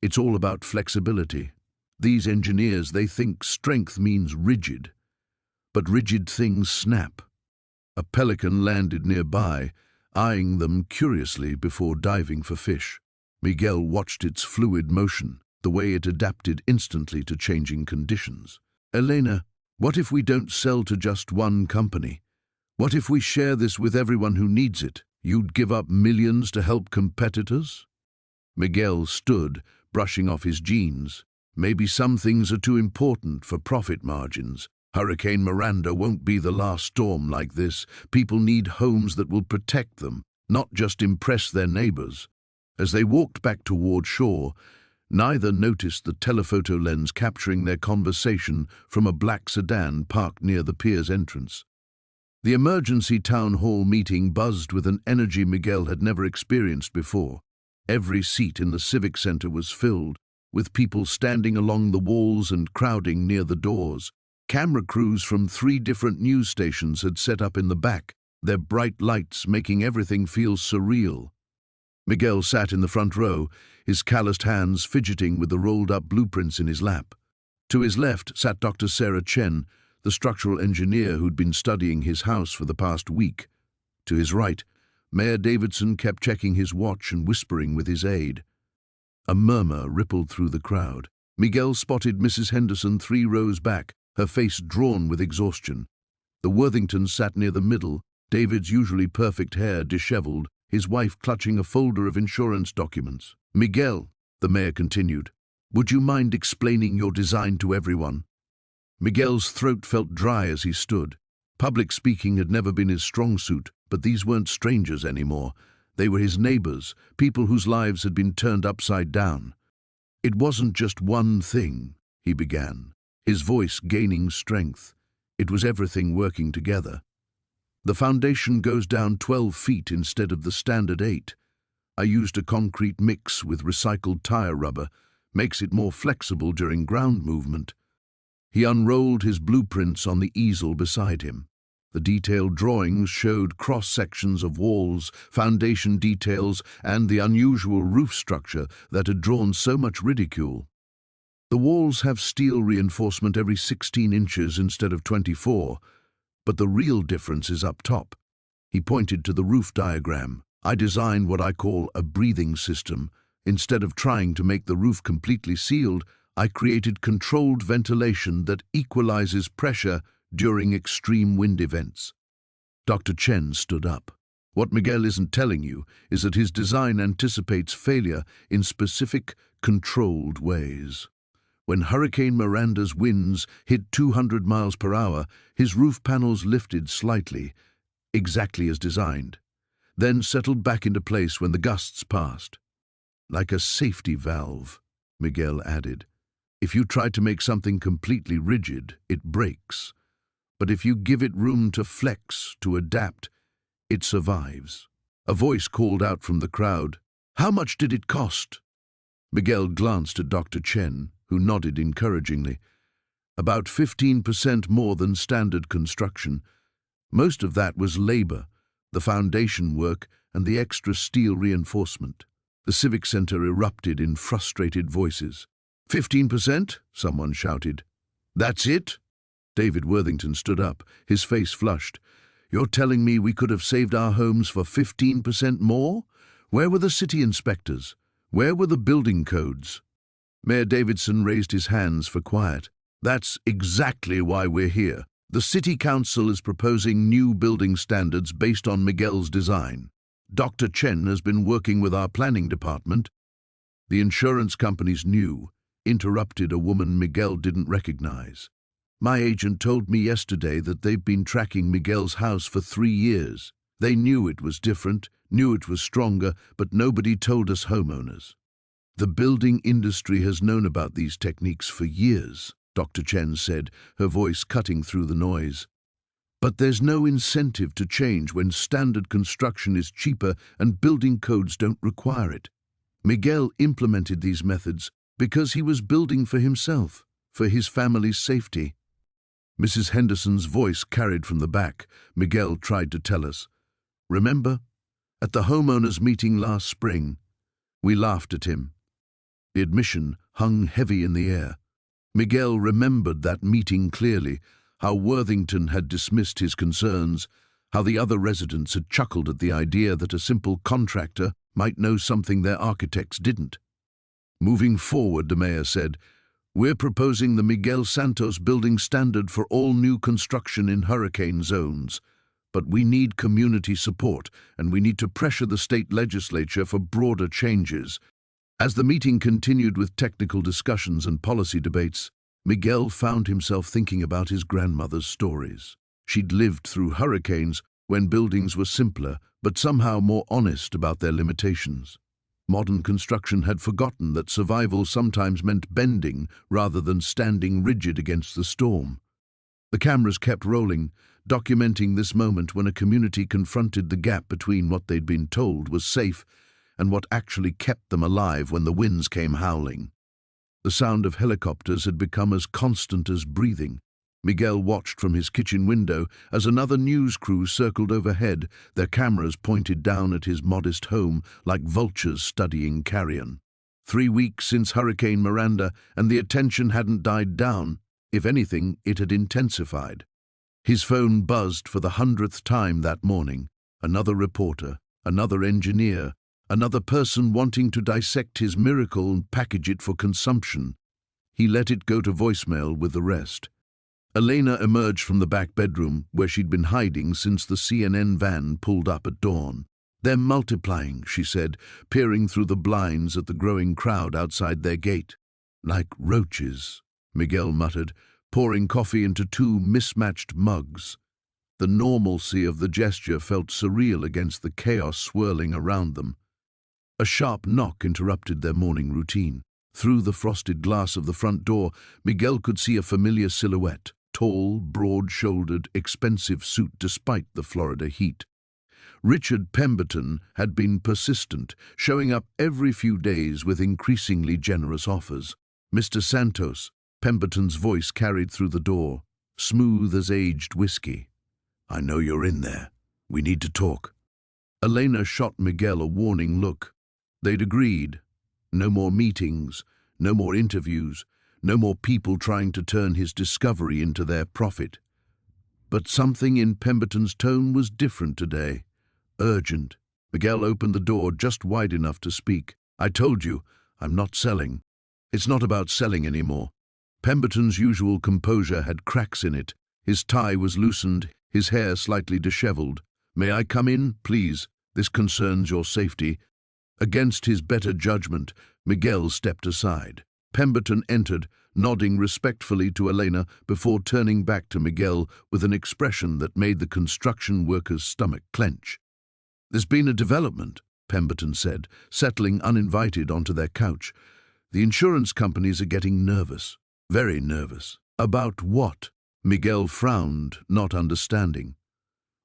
[SPEAKER 1] It's all about flexibility. These engineers, they think strength means rigid. But rigid things snap." A pelican landed nearby, eyeing them curiously before diving for fish. Miguel watched its fluid motion, the way it adapted instantly to changing conditions. "Elena, what if we don't sell to just one company? What if we share this with everyone who needs it? You'd give up millions to help competitors?" Miguel stood, brushing off his jeans. "Maybe some things are too important for profit margins. Hurricane Miranda won't be the last storm like this. People need homes that will protect them, not just impress their neighbors." As they walked back toward shore, neither noticed the telephoto lens capturing their conversation from a black sedan parked near the pier's entrance. The emergency town hall meeting buzzed with an energy Miguel had never experienced before. Every seat in the civic center was filled, with people standing along the walls and crowding near the doors. Camera crews from 3 different news stations had set up in the back, their bright lights making everything feel surreal. Miguel sat in the front row, his calloused hands fidgeting with the rolled-up blueprints in his lap. To his left sat Dr. Sarah Chen, the structural engineer who'd been studying his house for the past week. To his right, Mayor Davidson kept checking his watch and whispering with his aide. A murmur rippled through the crowd. Miguel spotted Mrs. Henderson 3 rows back, her face drawn with exhaustion. The Worthingtons sat near the middle, David's usually perfect hair disheveled, his wife clutching a folder of insurance documents. "Miguel," the mayor continued, "would you mind explaining your design to everyone?" Miguel's throat felt dry as he stood. Public speaking had never been his strong suit, but these weren't strangers anymore. They were his neighbors, people whose lives had been turned upside down. "It wasn't just one thing," he began, his voice gaining strength. "It was everything working together. The foundation goes down 12 feet instead of the standard 8. I used a concrete mix with recycled tire rubber, makes it more flexible during ground movement." He unrolled his blueprints on the easel beside him. The detailed drawings showed cross-sections of walls, foundation details, and the unusual roof structure that had drawn so much ridicule. "The walls have steel reinforcement every 16 inches instead of 24, but the real difference is up top." He pointed to the roof diagram. "I designed what I call a breathing system. Instead of trying to make the roof completely sealed, I created controlled ventilation that equalizes pressure during extreme wind events." Dr. Chen stood up. What Miguel isn't telling you is that his design anticipates failure in specific, controlled ways. When Hurricane Miranda's winds hit 200 miles per hour, his roof panels lifted slightly, exactly as designed, then settled back into place when the gusts passed. Like a safety valve, Miguel added. If you try to make something completely rigid, it breaks. But if you give it room to flex, to adapt, it survives. A voice called out from the crowd, "How much did it cost?" Miguel glanced at Dr. Chen, who nodded encouragingly. About 15% more than standard construction. Most of that was labor, the foundation work, and the extra steel reinforcement. The Civic Center erupted in frustrated voices. 15%? Someone shouted. That's it? David Worthington stood up, his face flushed. You're telling me we could have saved our homes for 15% more? Where were the city inspectors? Where were the building codes? Mayor Davidson raised his hands for quiet. That's exactly why we're here. The City Council is proposing new building standards based on Miguel's design. Dr. Chen has been working with our planning department. The insurance companies knew, interrupted a woman Miguel didn't recognize. My agent told me yesterday that they've been tracking Miguel's house for 3 years. They knew it was different, knew it was stronger, but nobody told us homeowners. The building industry has known about these techniques for years, Dr. Chen said, her voice cutting through the noise. But there's no incentive to change when standard construction is cheaper and building codes don't require it. Miguel implemented these methods because he was building for himself, for his family's safety. Mrs. Henderson's voice carried from the back. Miguel tried to tell us. Remember? At the homeowners' meeting last spring, we laughed at him. The admission hung heavy in the air. Miguel remembered that meeting clearly, how Worthington had dismissed his concerns, how the other residents had chuckled at the idea that a simple contractor might know something their architects didn't. Moving forward, the mayor said, we're proposing the Miguel Santos building standard for all new construction in hurricane zones. But we need community support, and we need to pressure the state legislature for broader changes. As the meeting continued with technical discussions and policy debates, Miguel found himself thinking about his grandmother's stories. She'd lived through hurricanes when buildings were simpler, but somehow more honest about their limitations. Modern construction had forgotten that survival sometimes meant bending rather than standing rigid against the storm. The cameras kept rolling, documenting this moment when a community confronted the gap between what they'd been told was safe and what actually kept them alive when the winds came howling. The sound of helicopters had become as constant as breathing. Miguel watched from his kitchen window as another news crew circled overhead, their cameras pointed down at his modest home like vultures studying carrion. 3 weeks since Hurricane Miranda, and the attention hadn't died down. If anything, it had intensified. His phone buzzed for the 100th time that morning. Another reporter, another engineer, another person wanting to dissect his miracle and package it for consumption. He let it go to voicemail with the rest. Elena emerged from the back bedroom, where she'd been hiding since the CNN van pulled up at dawn. They're multiplying, she said, peering through the blinds at the growing crowd outside their gate. Like roaches, Miguel muttered, pouring coffee into 2 mismatched mugs. The normalcy of the gesture felt surreal against the chaos swirling around them. A sharp knock interrupted their morning routine. Through the frosted glass of the front door, Miguel could see a familiar silhouette. Tall, broad-shouldered, expensive suit despite the Florida heat. Richard Pemberton had been persistent, showing up every few days with increasingly generous offers. Mr. Santos, Pemberton's voice carried through the door, smooth as aged whiskey. I know you're in there. We need to talk. Elena shot Miguel a warning look. They'd agreed. No more meetings, no more interviews, no more people trying to turn his discovery into their profit. But something in Pemberton's tone was different today. Urgent. Miguel opened the door just wide enough to speak. I told you, I'm not selling. It's not about selling anymore. Pemberton's usual composure had cracks in it. His tie was loosened, his hair slightly disheveled. "May I come in, please? This concerns your safety." Against his better judgment, Miguel stepped aside. Pemberton entered, nodding respectfully to Elena before turning back to Miguel with an expression that made the construction worker's stomach clench. "There's been a development," Pemberton said, settling uninvited onto their couch. "The insurance companies are getting nervous, very nervous." "About what?" Miguel frowned, not understanding.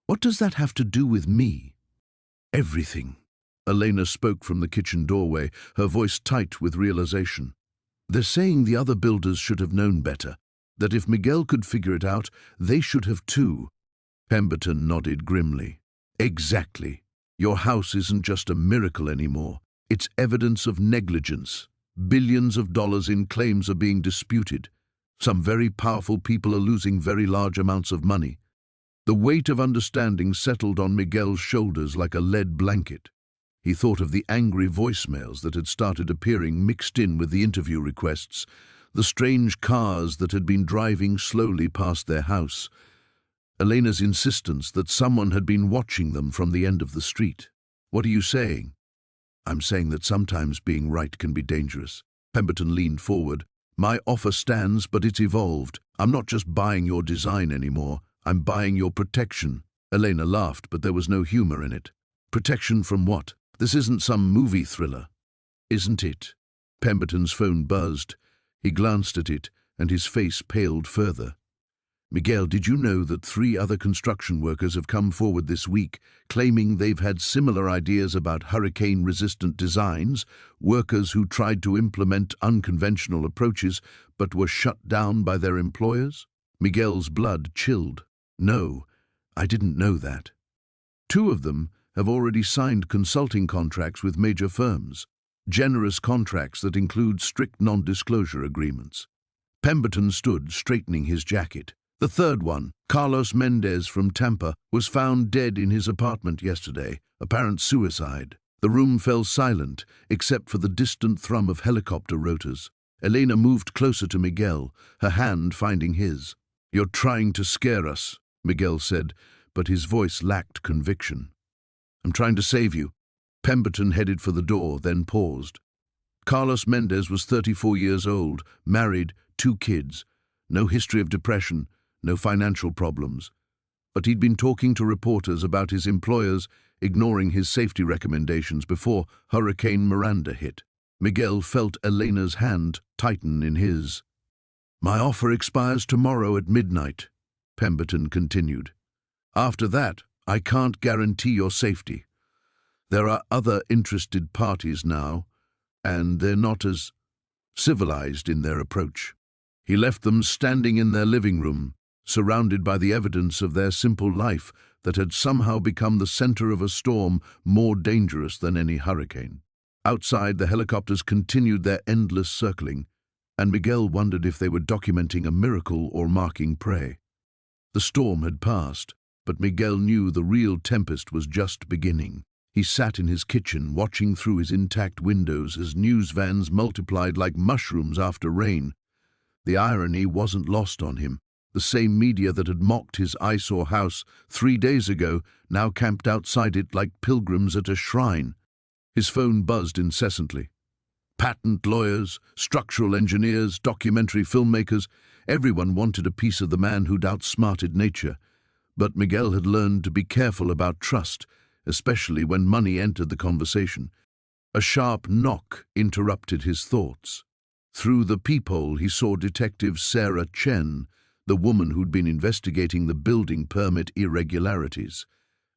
[SPEAKER 1] "What does that have to do with me?" "Everything." Elena spoke from the kitchen doorway, her voice tight with realization. "They're saying the other builders should have known better, that if Miguel could figure it out, they should have too." Pemberton nodded grimly. "Exactly. Your house isn't just a miracle anymore. It's evidence of negligence. Billions of dollars in claims are being disputed. Some very powerful people are losing very large amounts of money." The weight of understanding settled on Miguel's shoulders like a lead blanket. He thought of the angry voicemails that had started appearing mixed in with the interview requests, the strange cars that had been driving slowly past their house, Elena's insistence that someone had been watching them from the end of the street. "What are you saying?" "I'm saying that sometimes being right can be dangerous." Pemberton leaned forward. "My offer stands, but it's evolved. I'm not just buying your design anymore. I'm buying your protection." Elena laughed, but there was no humor in it. "Protection from what? This isn't some movie thriller." "Isn't it?" Pemberton's phone buzzed. He glanced at it, and his face paled further. "Miguel, did you know that 3 other construction workers have come forward this week, claiming they've had similar ideas about hurricane-resistant designs, workers who tried to implement unconventional approaches but were shut down by their employers?" Miguel's blood chilled. "No, I didn't know that. 2 of them have already signed consulting contracts with major firms, generous contracts that include strict non-disclosure agreements." Pemberton stood, straightening his jacket. "The 3rd one, Carlos Mendez from Tampa, was found dead in his apartment yesterday, apparent suicide." The room fell silent, except for the distant thrum of helicopter rotors. Elena moved closer to Miguel, her hand finding his. "You're trying to scare us," Miguel said, but his voice lacked conviction. "I'm trying to save you." Pemberton headed for the door, then paused. Carlos Mendez was 34 years old, married, 2 kids, no history of depression, no financial problems. But he'd been talking to reporters about his employers ignoring his safety recommendations before Hurricane Miranda hit. Miguel felt Elena's hand tighten in his. "My offer expires tomorrow at midnight," Pemberton continued. "After that, I can't guarantee your safety. There are other interested parties now, and they're not as civilized in their approach." He left them standing in their living room, surrounded by the evidence of their simple life that had somehow become the center of a storm more dangerous than any hurricane. Outside, the helicopters continued their endless circling, and Miguel wondered if they were documenting a miracle or marking prey. The storm had passed, but Miguel knew the real tempest was just beginning. He sat in his kitchen, watching through his intact windows as news vans multiplied like mushrooms after rain. The irony wasn't lost on him. The same media that had mocked his eyesore house 3 days ago now camped outside it like pilgrims at a shrine. His phone buzzed incessantly. Patent lawyers, structural engineers, documentary filmmakers, everyone wanted a piece of the man who'd outsmarted nature. But Miguel had learned to be careful about trust, especially when money entered the conversation. A sharp knock interrupted his thoughts. Through the peephole he saw Detective Sarah Chen, the woman who'd been investigating the building permit irregularities.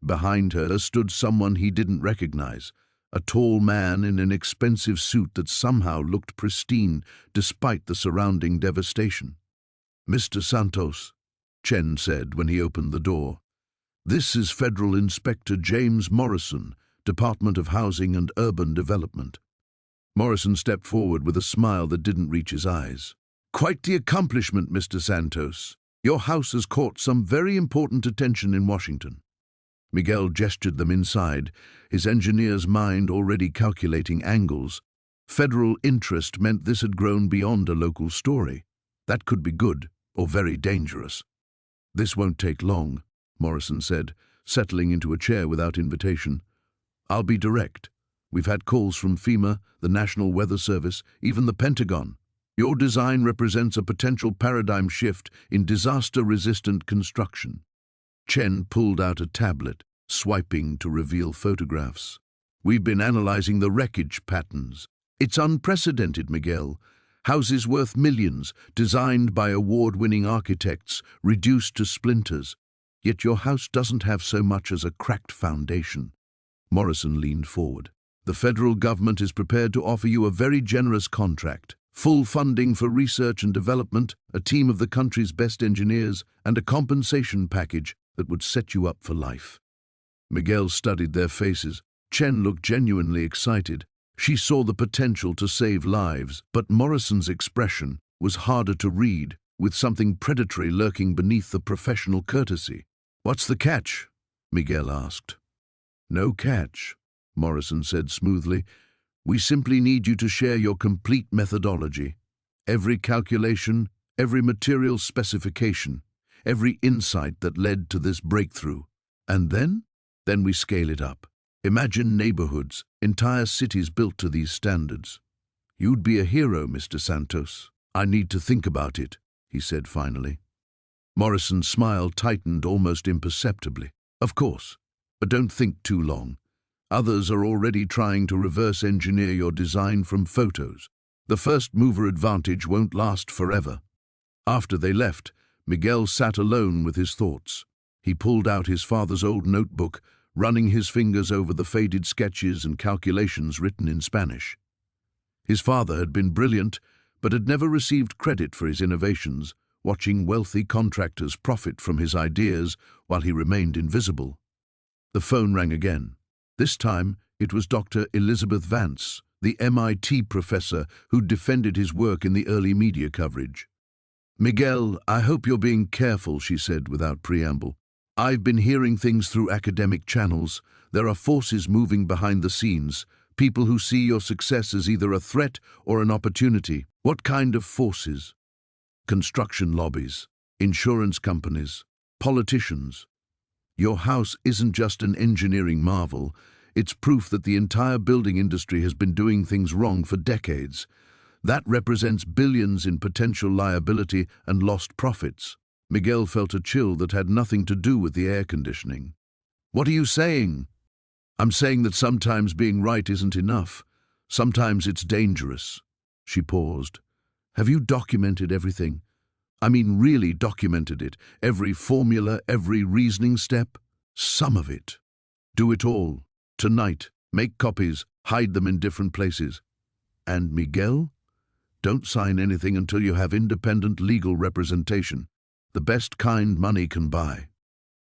[SPEAKER 1] Behind her stood someone he didn't recognize, a tall man in an expensive suit that somehow looked pristine despite the surrounding devastation. "Mr. Santos," Chen said when he opened the door. "This is Federal Inspector James Morrison, Department of Housing and Urban Development." Morrison stepped forward with a smile that didn't reach his eyes. "Quite the accomplishment, Mr. Santos. Your house has caught some very important attention in Washington." Miguel gestured them inside, his engineer's mind already calculating angles. Federal interest meant this had grown beyond a local story. That could be good or very dangerous. "This won't take long," Morrison said, settling into a chair without invitation. "I'll be direct. We've had calls from FEMA, the National Weather Service, even the Pentagon. Your design represents a potential paradigm shift in disaster-resistant construction." Chen pulled out a tablet, swiping to reveal photographs. "We've been analyzing the wreckage patterns. It's unprecedented, Miguel. Houses worth millions, designed by award-winning architects, reduced to splinters. Yet your house doesn't have so much as a cracked foundation." Morrison leaned forward. "The federal government is prepared to offer you a very generous contract. Full funding for research and development, a team of the country's best engineers, and a compensation package that would set you up for life." Miguel studied their faces. Chen looked genuinely excited. She saw the potential to save lives, but Morrison's expression was harder to read, with something predatory lurking beneath the professional courtesy. "What's the catch?" Miguel asked. "No catch," Morrison said smoothly. "We simply need you to share your complete methodology. Every calculation, every material specification, every insight that led to this breakthrough. And then we scale it up. Imagine neighborhoods, entire cities built to these standards. You'd be a hero, Mr. Santos." "I need to think about it," he said finally. Morrison's smile tightened almost imperceptibly. "Of course, but don't think too long. Others are already trying to reverse engineer your design from photos. The first mover advantage won't last forever." After they left, Miguel sat alone with his thoughts. He pulled out his father's old notebook, running his fingers over the faded sketches and calculations written in Spanish. His father had been brilliant, but had never received credit for his innovations, watching wealthy contractors profit from his ideas while he remained invisible. The phone rang again. This time, it was Dr. Elizabeth Vance, the MIT professor who'd defended his work in the early media coverage. "Miguel, I hope you're being careful," she said without preamble. "I've been hearing things through academic channels. There are forces moving behind the scenes, people who see your success as either a threat or an opportunity." "What kind of forces?" "Construction lobbies, insurance companies, politicians. Your house isn't just an engineering marvel. It's proof that the entire building industry has been doing things wrong for decades. That represents billions in potential liability and lost profits." Miguel felt a chill that had nothing to do with the air conditioning. "What are you saying?" "I'm saying that sometimes being right isn't enough. Sometimes it's dangerous." She paused. "Have you documented everything? I mean, really documented it? Every formula, every reasoning step?" "Some of it." "Do it all. Tonight. Make copies. Hide them in different places." "And Miguel? Don't sign anything until you have independent legal representation. The best kind money can buy."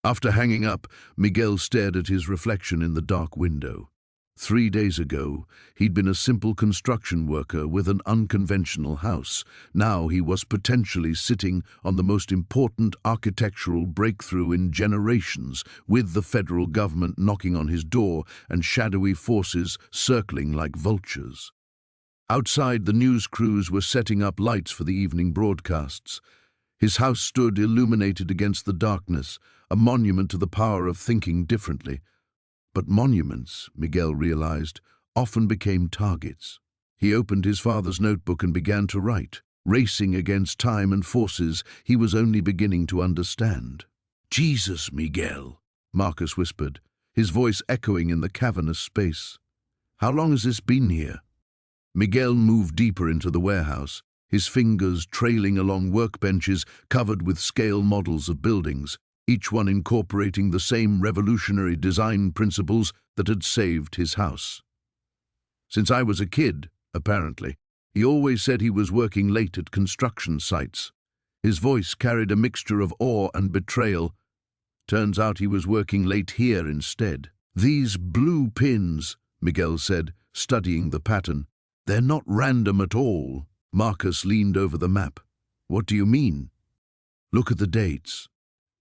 [SPEAKER 1] After hanging up, Miguel stared at his reflection in the dark window. 3 days ago, he'd been a simple construction worker with an unconventional house. Now he was potentially sitting on the most important architectural breakthrough in generations, with the federal government knocking on his door and shadowy forces circling like vultures. Outside, the news crews were setting up lights for the evening broadcasts. His house stood illuminated against the darkness, a monument to the power of thinking differently. But monuments, Miguel realized, often became targets. He opened his father's notebook and began to write, racing against time and forces he was only beginning to understand. "Jesus, Miguel," Marcus whispered, his voice echoing in the cavernous space. "How long has this been here?" Miguel moved deeper into the warehouse, his fingers trailing along workbenches covered with scale models of buildings, each one incorporating the same revolutionary design principles that had saved his house. "Since I was a kid, apparently, he always said he was working late at construction sites." His voice carried a mixture of awe and betrayal. "Turns out he was working late here instead." "These blue pins," Miguel said, studying the pattern. "They're not random at all." Marcus leaned over the map. "What do you mean?" "Look at the dates."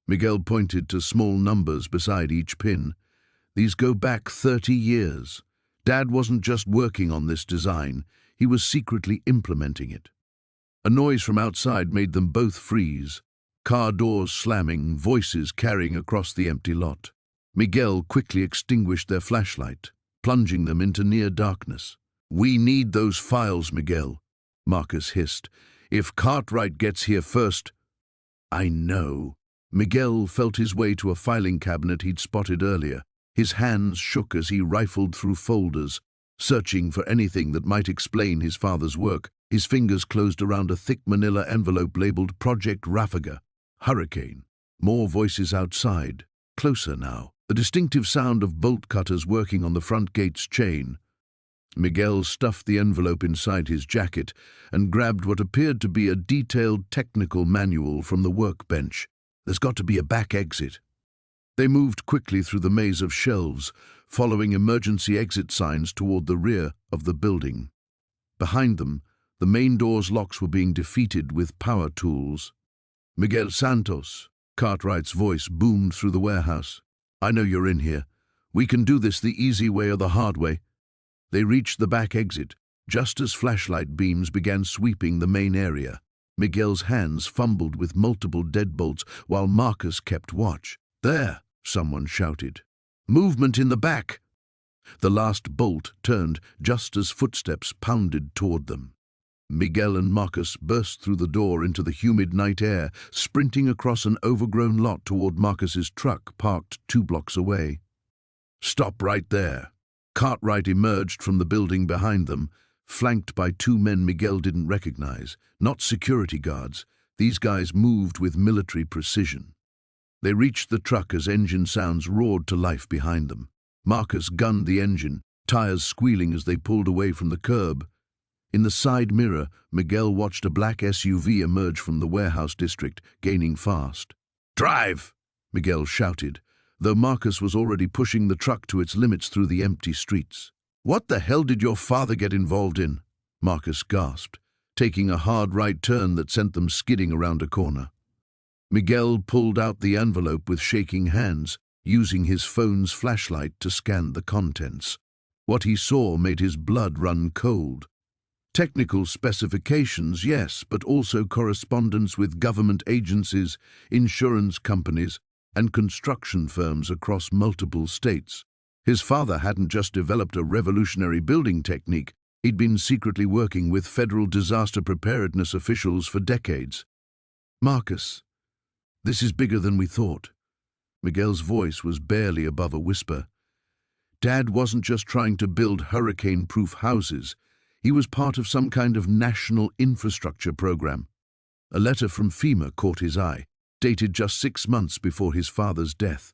[SPEAKER 1] Miguel pointed to small numbers beside each pin. "These go back 30 years. Dad wasn't just working on this design, he was secretly implementing it." A noise from outside made them both freeze. Car doors slamming, voices carrying across the empty lot. Miguel quickly extinguished their flashlight, plunging them into near darkness. "We need those files, Miguel," Marcus hissed. "If Cartwright gets here first—" "I know." Miguel felt his way to a filing cabinet he'd spotted earlier. His hands shook as he rifled through folders, searching for anything that might explain his father's work. His fingers closed around a thick manila envelope labeled Project Raffiga. Hurricane. More voices outside. Closer now. The distinctive sound of bolt cutters working on the front gate's chain. Miguel stuffed the envelope inside his jacket and grabbed what appeared to be a detailed technical manual from the workbench. There's got to be a back exit. They moved quickly through the maze of shelves, following emergency exit signs toward the rear of the building. Behind them, the main door's locks were being defeated with power tools. "Miguel Santos," Cartwright's voice boomed through the warehouse. "I know you're in here. We can do this the easy way or the hard way." They reached the back exit, just as flashlight beams began sweeping the main area. Miguel's hands fumbled with multiple deadbolts while Marcus kept watch. "There!" someone shouted. "Movement in the back!" The last bolt turned just as footsteps pounded toward them. Miguel and Marcus burst through the door into the humid night air, sprinting across an overgrown lot toward Marcus's truck parked 2 blocks away. "Stop right there." Cartwright emerged from the building behind them, flanked by 2 men Miguel didn't recognize. Not security guards. These guys moved with military precision. They reached the truck as engine sounds roared to life behind them. Marcus gunned the engine, tires squealing as they pulled away from the curb. In the side mirror, Miguel watched a black SUV emerge from the warehouse district, gaining fast. "Drive!" Miguel shouted, though Marcus was already pushing the truck to its limits through the empty streets. "What the hell did your father get involved in?" Marcus gasped, taking a hard right turn that sent them skidding around a corner. Miguel pulled out the envelope with shaking hands, using his phone's flashlight to scan the contents. What he saw made his blood run cold. Technical specifications, yes, but also correspondence with government agencies, insurance companies, and construction firms across multiple states. His father hadn't just developed a revolutionary building technique, he'd been secretly working with federal disaster preparedness officials for decades. "Marcus, this is bigger than we thought." Miguel's voice was barely above a whisper. Dad wasn't just trying to build hurricane-proof houses. He was part of some kind of national infrastructure program. A letter from FEMA caught his eye, dated just 6 months before his father's death.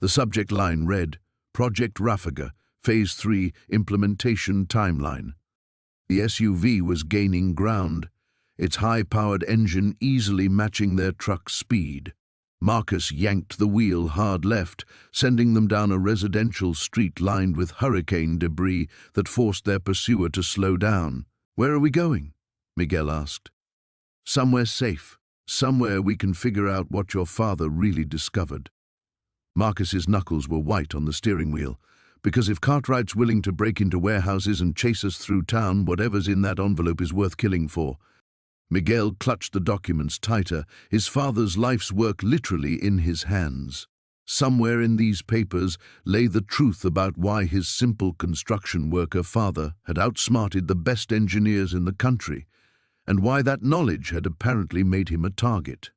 [SPEAKER 1] The subject line read, "Project Raffiga, Phase 3 Implementation Timeline." The SUV was gaining ground, its high-powered engine easily matching their truck's speed. Marcus yanked the wheel hard left, sending them down a residential street lined with hurricane debris that forced their pursuer to slow down. "Where are we going?" Miguel asked. "Somewhere safe. Somewhere we can figure out what your father really discovered." Marcus's knuckles were white on the steering wheel, because if Cartwright's willing to break into warehouses and chase us through town, whatever's in that envelope is worth killing for. Miguel clutched the documents tighter, his father's life's work literally in his hands. Somewhere in these papers lay the truth about why his simple construction worker father had outsmarted the best engineers in the country, and why that knowledge had apparently made him a target.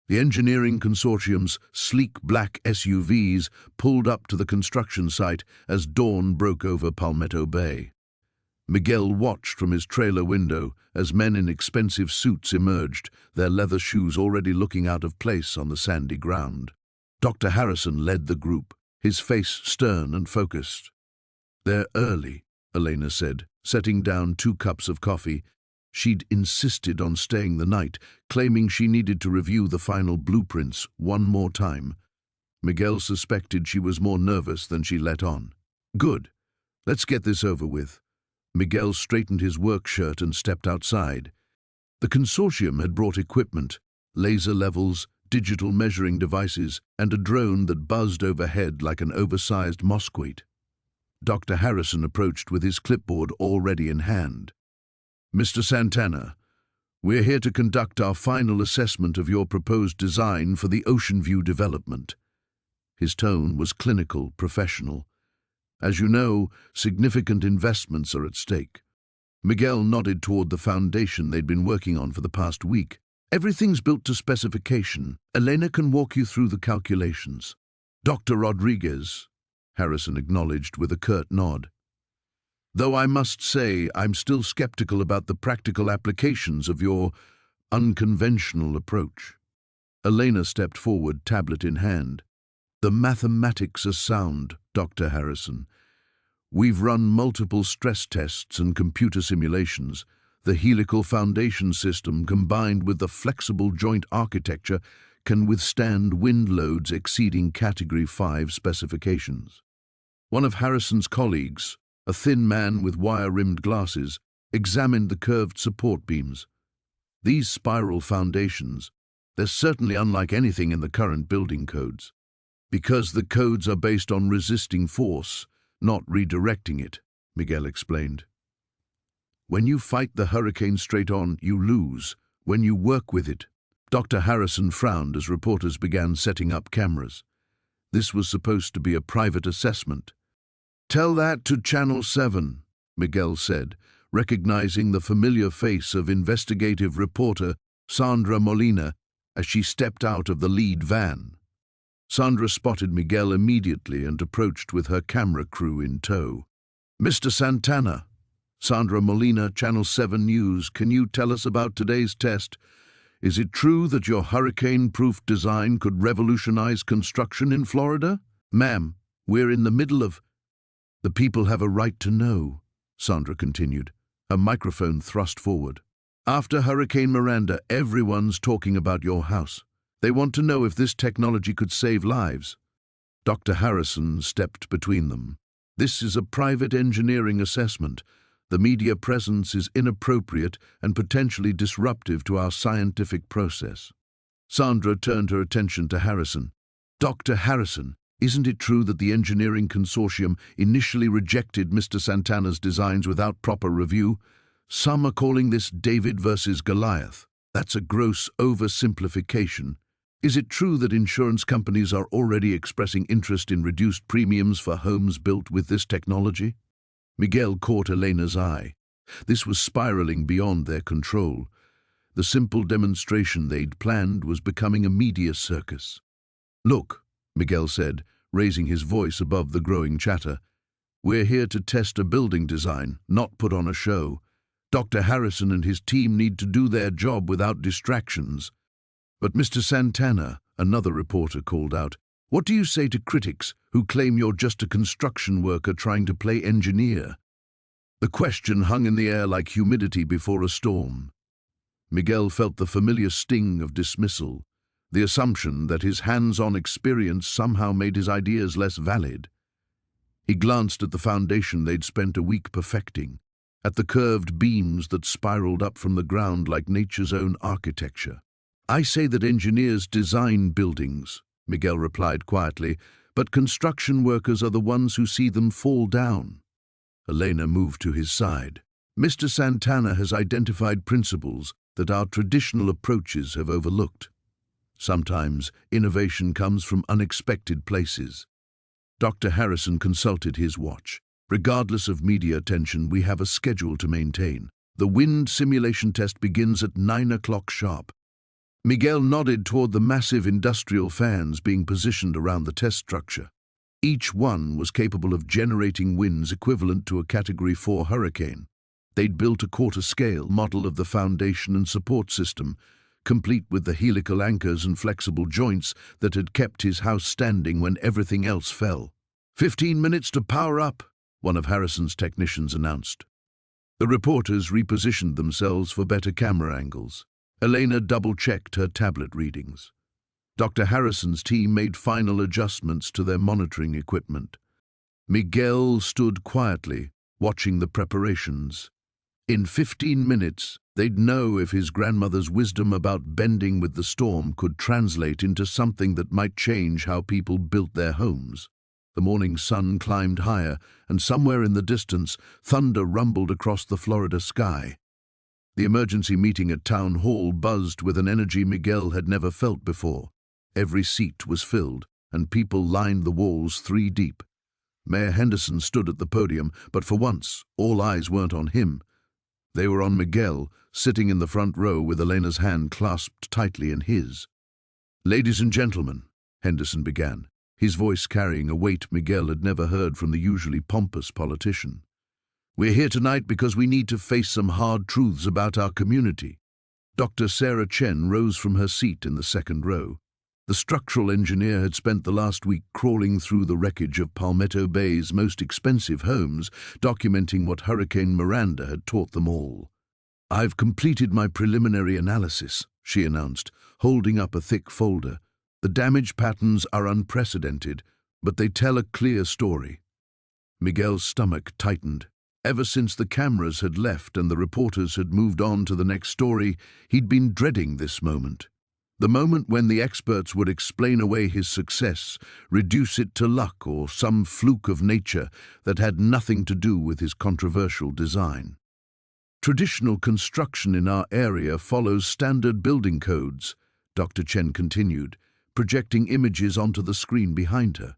[SPEAKER 1] The engineering consortium's sleek black SUVs pulled up to the construction site as dawn broke over Palmetto Bay. Miguel watched from his trailer window as men in expensive suits emerged, their leather shoes already looking out of place on the sandy ground. Dr. Harrison led the group, his face stern and focused. "They're early," Elena said, setting down 2 cups of coffee. She'd insisted on staying the night, claiming she needed to review the final blueprints one more time. Miguel suspected she was more nervous than she let on. "Good. Let's get this over with." Miguel straightened his work shirt and stepped outside. The consortium had brought equipment, laser levels, digital measuring devices, and a drone that buzzed overhead like an oversized mosquito. Dr. Harrison approached with his clipboard already in hand. "Mr. Santana, we're here to conduct our final assessment of your proposed design for the Ocean View development." His tone was clinical, professional. As you know, significant investments are at stake. Miguel nodded toward the foundation they'd been working on for the past week. Everything's built to specification. Elena can walk you through the calculations. Dr. Rodriguez, Harrison acknowledged with a curt nod. Though I must say I'm still skeptical about the practical applications of your unconventional approach. Elena stepped forward, tablet in hand. The mathematics are sound, Dr. Harrison. We've run multiple stress tests and computer simulations. The helical foundation system, combined with the flexible joint architecture, can withstand wind loads exceeding Category 5 specifications. One of Harrison's colleagues, a thin man with wire-rimmed glasses, examined the curved support beams. These spiral foundations, they're certainly unlike anything in the current building codes. Because the codes are based on resisting force, not redirecting it, Miguel explained. When you fight the hurricane straight on, you lose. When you work with it. Dr. Harrison frowned as reporters began setting up cameras. This was supposed to be a private assessment. Tell that to Channel 7, Miguel said, recognizing the familiar face of investigative reporter Sandra Molina as she stepped out of the lead van. Sandra spotted Miguel immediately and approached with her camera crew in tow. Mr. Santana, Sandra Molina, Channel 7 News, can you tell us about today's test? Is it true that your hurricane-proof design could revolutionize construction in Florida? Ma'am, we're in the middle of... The people have a right to know, Sandra continued, her microphone thrust forward. After Hurricane Miranda, everyone's talking about your house. They want to know if this technology could save lives. Dr. Harrison stepped between them. This is a private engineering assessment. The media presence is inappropriate and potentially disruptive to our scientific process. Sandra turned her attention to Harrison. Dr. Harrison, isn't it true that the engineering consortium initially rejected Mr. Santana's designs without proper review? Some are calling this David versus Goliath. That's a gross oversimplification. Is it true that insurance companies are already expressing interest in reduced premiums for homes built with this technology? Miguel caught Elena's eye. This was spiraling beyond their control. The simple demonstration they'd planned was becoming a media circus. Look, Miguel said, raising his voice above the growing chatter. We're here to test a building design, not put on a show. Dr. Harrison and his team need to do their job without distractions. But Mr. Santana, another reporter called out, what do you say to critics who claim you're just a construction worker trying to play engineer? The question hung in the air like humidity before a storm. Miguel felt the familiar sting of dismissal, the assumption that his hands-on experience somehow made his ideas less valid. He glanced at the foundation they'd spent a week perfecting, at the curved beams that spiraled up from the ground like nature's own architecture. I say that engineers design buildings, Miguel replied quietly, but construction workers are the ones who see them fall down. Elena moved to his side. Mr. Santana has identified principles that our traditional approaches have overlooked. Sometimes innovation comes from unexpected places. Dr. Harrison consulted his watch. Regardless of media attention, we have a schedule to maintain. The wind simulation test begins at 9 o'clock sharp. Miguel nodded toward the massive industrial fans being positioned around the test structure. Each one was capable of generating winds equivalent to a Category 4 hurricane. They'd built a quarter-scale model of the foundation and support system, complete with the helical anchors and flexible joints that had kept his house standing when everything else fell. 15 minutes to power up, one of Harrison's technicians announced. The reporters repositioned themselves for better camera angles. Elena double-checked her tablet readings. Dr. Harrison's team made final adjustments to their monitoring equipment. Miguel stood quietly, watching the preparations. In 15 minutes, they'd know if his grandmother's wisdom about bending with the storm could translate into something that might change how people built their homes. The morning sun climbed higher, and somewhere in the distance, thunder rumbled across the Florida sky. The emergency meeting at Town Hall buzzed with an energy Miguel had never felt before. Every seat was filled, and people lined the walls 3 deep. Mayor Henderson stood at the podium, but for once, all eyes weren't on him. They were on Miguel, sitting in the front row with Elena's hand clasped tightly in his. "Ladies and gentlemen," Henderson began, his voice carrying a weight Miguel had never heard from the usually pompous politician. "We're here tonight because we need to face some hard truths about our community." Dr. Sarah Chen rose from her seat in the second row. The structural engineer had spent the last week crawling through the wreckage of Palmetto Bay's most expensive homes, documenting what Hurricane Miranda had taught them all. "I've completed my preliminary analysis," she announced, holding up a thick folder. "The damage patterns are unprecedented, but they tell a clear story." Miguel's stomach tightened. Ever since the cameras had left and the reporters had moved on to the next story, he'd been dreading this moment. The moment when the experts would explain away his success, reduce it to luck or some fluke of nature that had nothing to do with his controversial design. "Traditional construction in our area follows standard building codes," Dr. Chen continued, projecting images onto the screen behind her.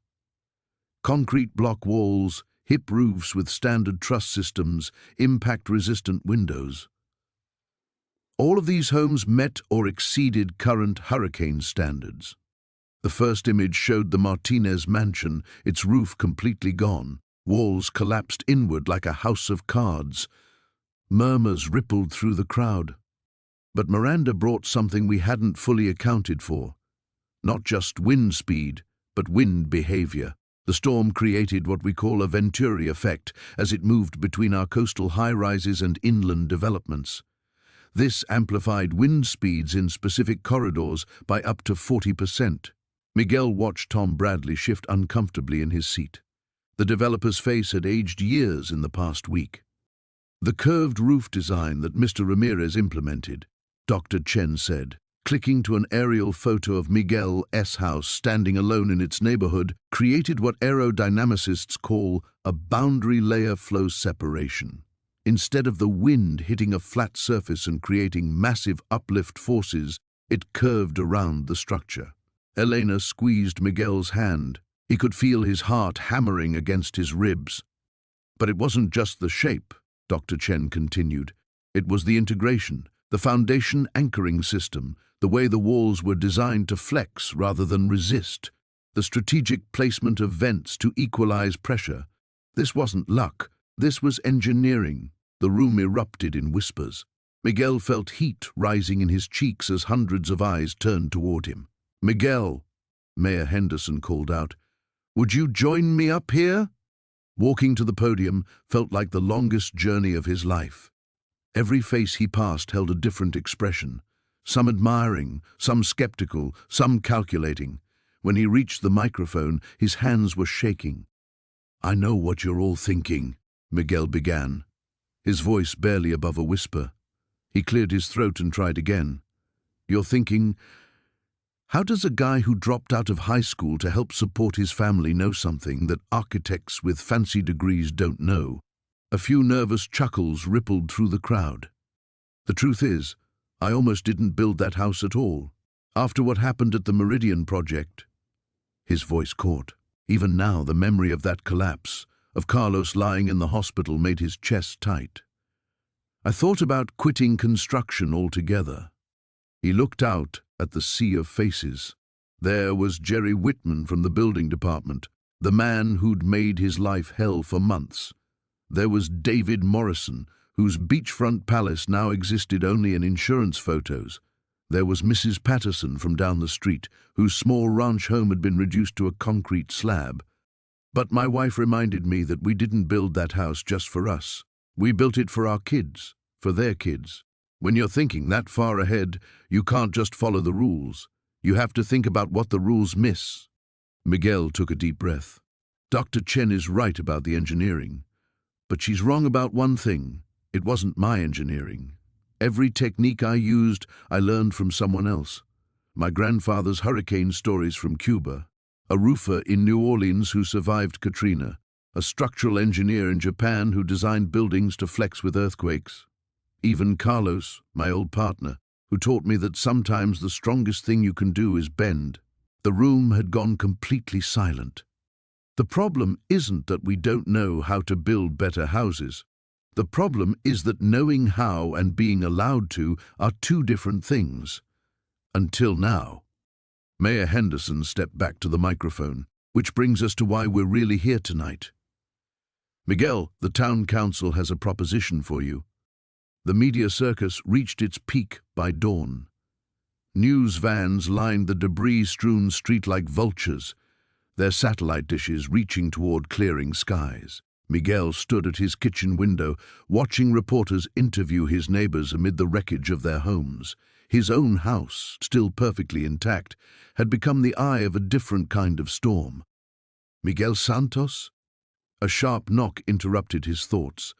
[SPEAKER 1] "Concrete block walls, hip roofs with standard truss systems, impact-resistant windows. All of these homes met or exceeded current hurricane standards." The first image showed the Martinez mansion, its roof completely gone, walls collapsed inward like a house of cards. Murmurs rippled through the crowd. But Miranda brought something we hadn't fully accounted for. Not just wind speed, but wind behavior. The storm created what we call a Venturi effect as it moved between our coastal high-rises and inland developments. This amplified wind speeds in specific corridors by up to 40%. Miguel watched Tom Bradley shift uncomfortably in his seat. The developer's face had aged years in the past week. "The curved roof design that Mr. Ramirez implemented," Dr. Chen said, clicking to an aerial photo of Miguel's house standing alone in its neighborhood, created what aerodynamicists call a boundary layer flow separation. Instead of the wind hitting a flat surface and creating massive uplift forces, it curved around the structure. Elena squeezed Miguel's hand. He could feel his heart hammering against his ribs. "But it wasn't just the shape," Dr. Chen continued. "It was the integration, the foundation anchoring system, the way the walls were designed to flex rather than resist, the strategic placement of vents to equalize pressure. This wasn't luck, this was engineering." The room erupted in whispers. Miguel felt heat rising in his cheeks as hundreds of eyes turned toward him. "Miguel," Mayor Henderson called out, "would you join me up here?" Walking to the podium felt like the longest journey of his life. Every face he passed held a different expression, some admiring, some skeptical, some calculating. When he reached the microphone, his hands were shaking. "I know what you're all thinking," Miguel began, his voice barely above a whisper. He cleared his throat and tried again. "You're thinking, how does a guy who dropped out of high school to help support his family know something that architects with fancy degrees don't know?" A few nervous chuckles rippled through the crowd. "The truth is, I almost didn't build that house at all. After what happened at the Meridian project." His voice caught. Even now, the memory of that collapse, of Carlos lying in the hospital, made his chest tight. "I thought about quitting construction altogether." He looked out at the sea of faces. There was Jerry Whitman from the building department, the man who'd made his life hell for months. There was David Morrison, whose beachfront palace now existed only in insurance photos. There was Mrs. Patterson from down the street, whose small ranch home had been reduced to a concrete slab. But my wife reminded me that we didn't build that house just for us. We built it for our kids, for their kids. When you're thinking that far ahead, you can't just follow the rules. You have to think about what the rules miss. Miguel took a deep breath. "Dr. Chen is right about the engineering. But she's wrong about one thing. It wasn't my engineering. Every technique I used, I learned from someone else. My grandfather's hurricane stories from Cuba, a roofer in New Orleans who survived Katrina, a structural engineer in Japan who designed buildings to flex with earthquakes. Even Carlos, my old partner, who taught me that sometimes the strongest thing you can do is bend." The room had gone completely silent. The problem isn't that we don't know how to build better houses. The problem is that knowing how and being allowed to are two different things. Until now. Mayor Henderson stepped back to the microphone, which brings us to why we're really here tonight. Miguel, the town council has a proposition for you. The media circus reached its peak by dawn. News vans lined the debris-strewn street like vultures, their satellite dishes reaching toward clearing skies. Miguel stood at his kitchen window, watching reporters interview his neighbors amid the wreckage of their homes. His own house, still perfectly intact, had become the eye of a different kind of storm. Miguel Santos? A sharp knock interrupted his thoughts.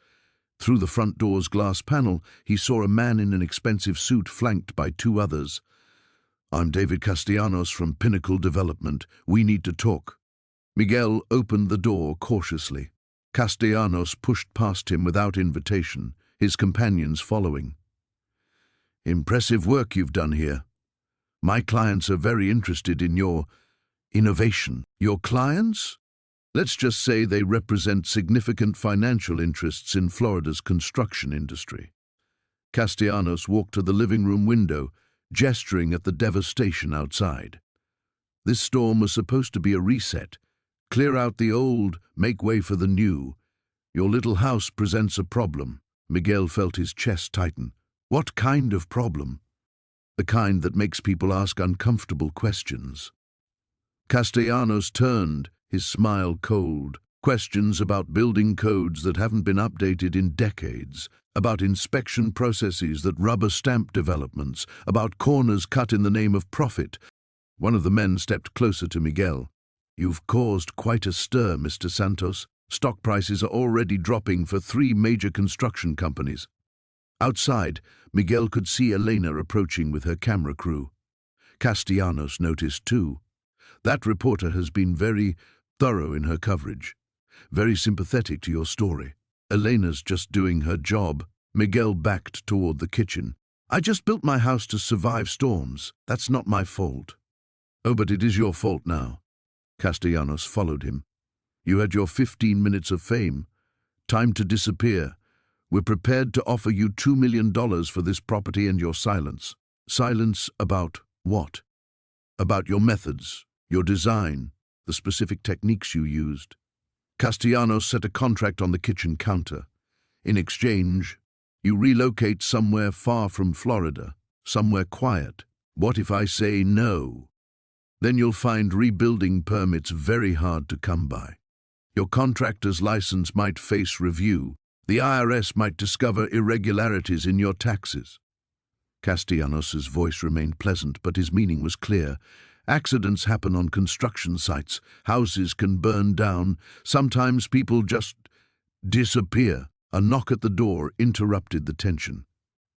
[SPEAKER 1] Through the front door's glass panel, he saw a man in an expensive suit flanked by two others. "I'm David Castellanos from Pinnacle Development. We need to talk." Miguel opened the door cautiously. Castellanos pushed past him without invitation, his companions following. "Impressive work you've done here. My clients are very interested in your innovation." "Your clients?" "Let's just say they represent significant financial interests in Florida's construction industry." Castellanos walked to the living room window, gesturing at the devastation outside. This storm was supposed to be a reset. Clear out the old, make way for the new. Your little house presents a problem. Miguel felt his chest tighten. What kind of problem? The kind that makes people ask uncomfortable questions. Castellanos turned, his smile cold. Questions about building codes that haven't been updated in decades, about inspection processes that rubber-stamp developments, about corners cut in the name of profit. One of the men stepped closer to Miguel. "You've caused quite a stir, Mr. Santos. Stock prices are already dropping for 3 major construction companies." Outside, Miguel could see Elena approaching with her camera crew. Castellanos noticed too. That reporter has been very thorough in her coverage, very sympathetic to your story. Elena's just doing her job. Miguel backed toward the kitchen. "I just built my house to survive storms. That's not my fault." "Oh, but it is your fault now." Castellanos followed him. "You had your 15 minutes of fame. Time to disappear. We're prepared to offer you $2 million for this property and your silence." "Silence about what?" "About your methods, your design, the specific techniques you used." Castellanos set a contract on the kitchen counter. "In exchange, you relocate somewhere far from Florida, somewhere quiet. What if I say no? Then you'll find rebuilding permits very hard to come by. Your contractor's license might face review. The IRS might discover irregularities in your taxes." Castellanos' voice remained pleasant, but his meaning was clear. Accidents happen on construction sites. Houses can burn down. Sometimes people just disappear. A knock at the door interrupted the tension.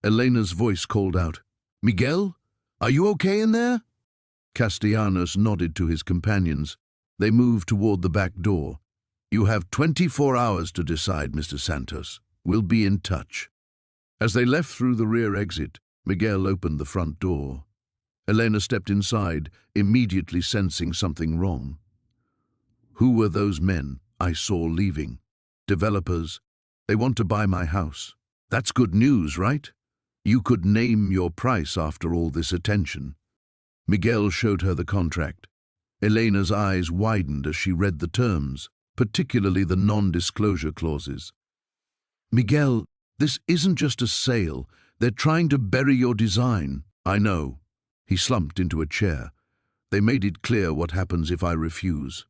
[SPEAKER 1] Elena's voice called out, "Miguel, are you okay in there?" Castellanos nodded to his companions. They moved toward the back door. "You have 24 hours to decide, Mr. Santos. We'll be in touch." As they left through the rear exit, Miguel opened the front door. Elena stepped inside, immediately sensing something wrong. "Who were those men I saw leaving?" "Developers. They want to buy my house." "That's good news, right? You could name your price after all this attention." Miguel showed her the contract. Elena's eyes widened as she read the terms, particularly the non-disclosure clauses. "Miguel, this isn't just a sale. They're trying to bury your design." "I know." He slumped into a chair. "They made it clear what happens if I refuse."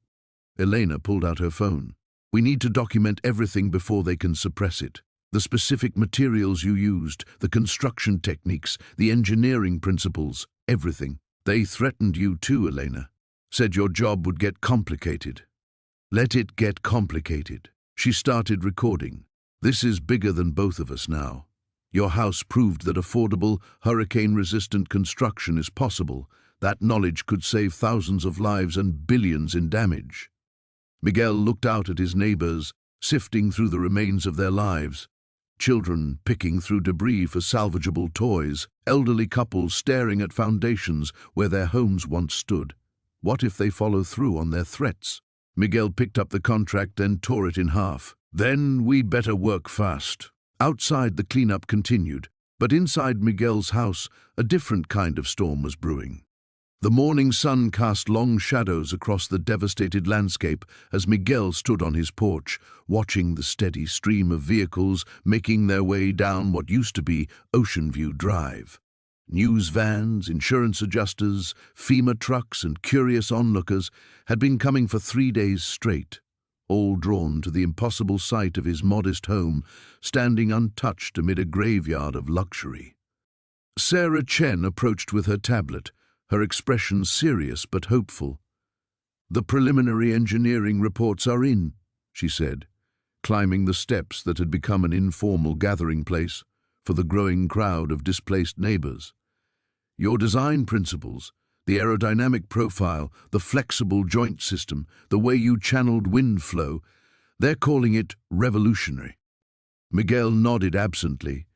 [SPEAKER 1] Elena pulled out her phone. "We need to document everything before they can suppress it. The specific materials you used, the construction techniques, the engineering principles, everything. They threatened you too, Elena. Said your job would get complicated." "Let it get complicated." She started recording. "This is bigger than both of us now. Your house proved that affordable, hurricane-resistant construction is possible. That knowledge could save thousands of lives and billions in damage." Miguel looked out at his neighbors, sifting through the remains of their lives. Children picking through debris for salvageable toys, elderly couples staring at foundations where their homes once stood. What if they follow through on their threats? Miguel picked up the contract and tore it in half. Then we better work fast. Outside, the cleanup continued, but inside Miguel's house, a different kind of storm was brewing. The morning sun cast long shadows across the devastated landscape as Miguel stood on his porch, watching the steady stream of vehicles making their way down what used to be Ocean View Drive. News vans, insurance adjusters, FEMA trucks, and curious onlookers had been coming for 3 days straight, all drawn to the impossible sight of his modest home, standing untouched amid a graveyard of luxury. Sarah Chen approached with her tablet, her expression serious but hopeful. "The preliminary engineering reports are in," she said, climbing the steps that had become an informal gathering place for the growing crowd of displaced neighbors. "Your design principles, the aerodynamic profile, the flexible joint system, the way you channeled wind flow, they're calling it revolutionary." Miguel nodded absently,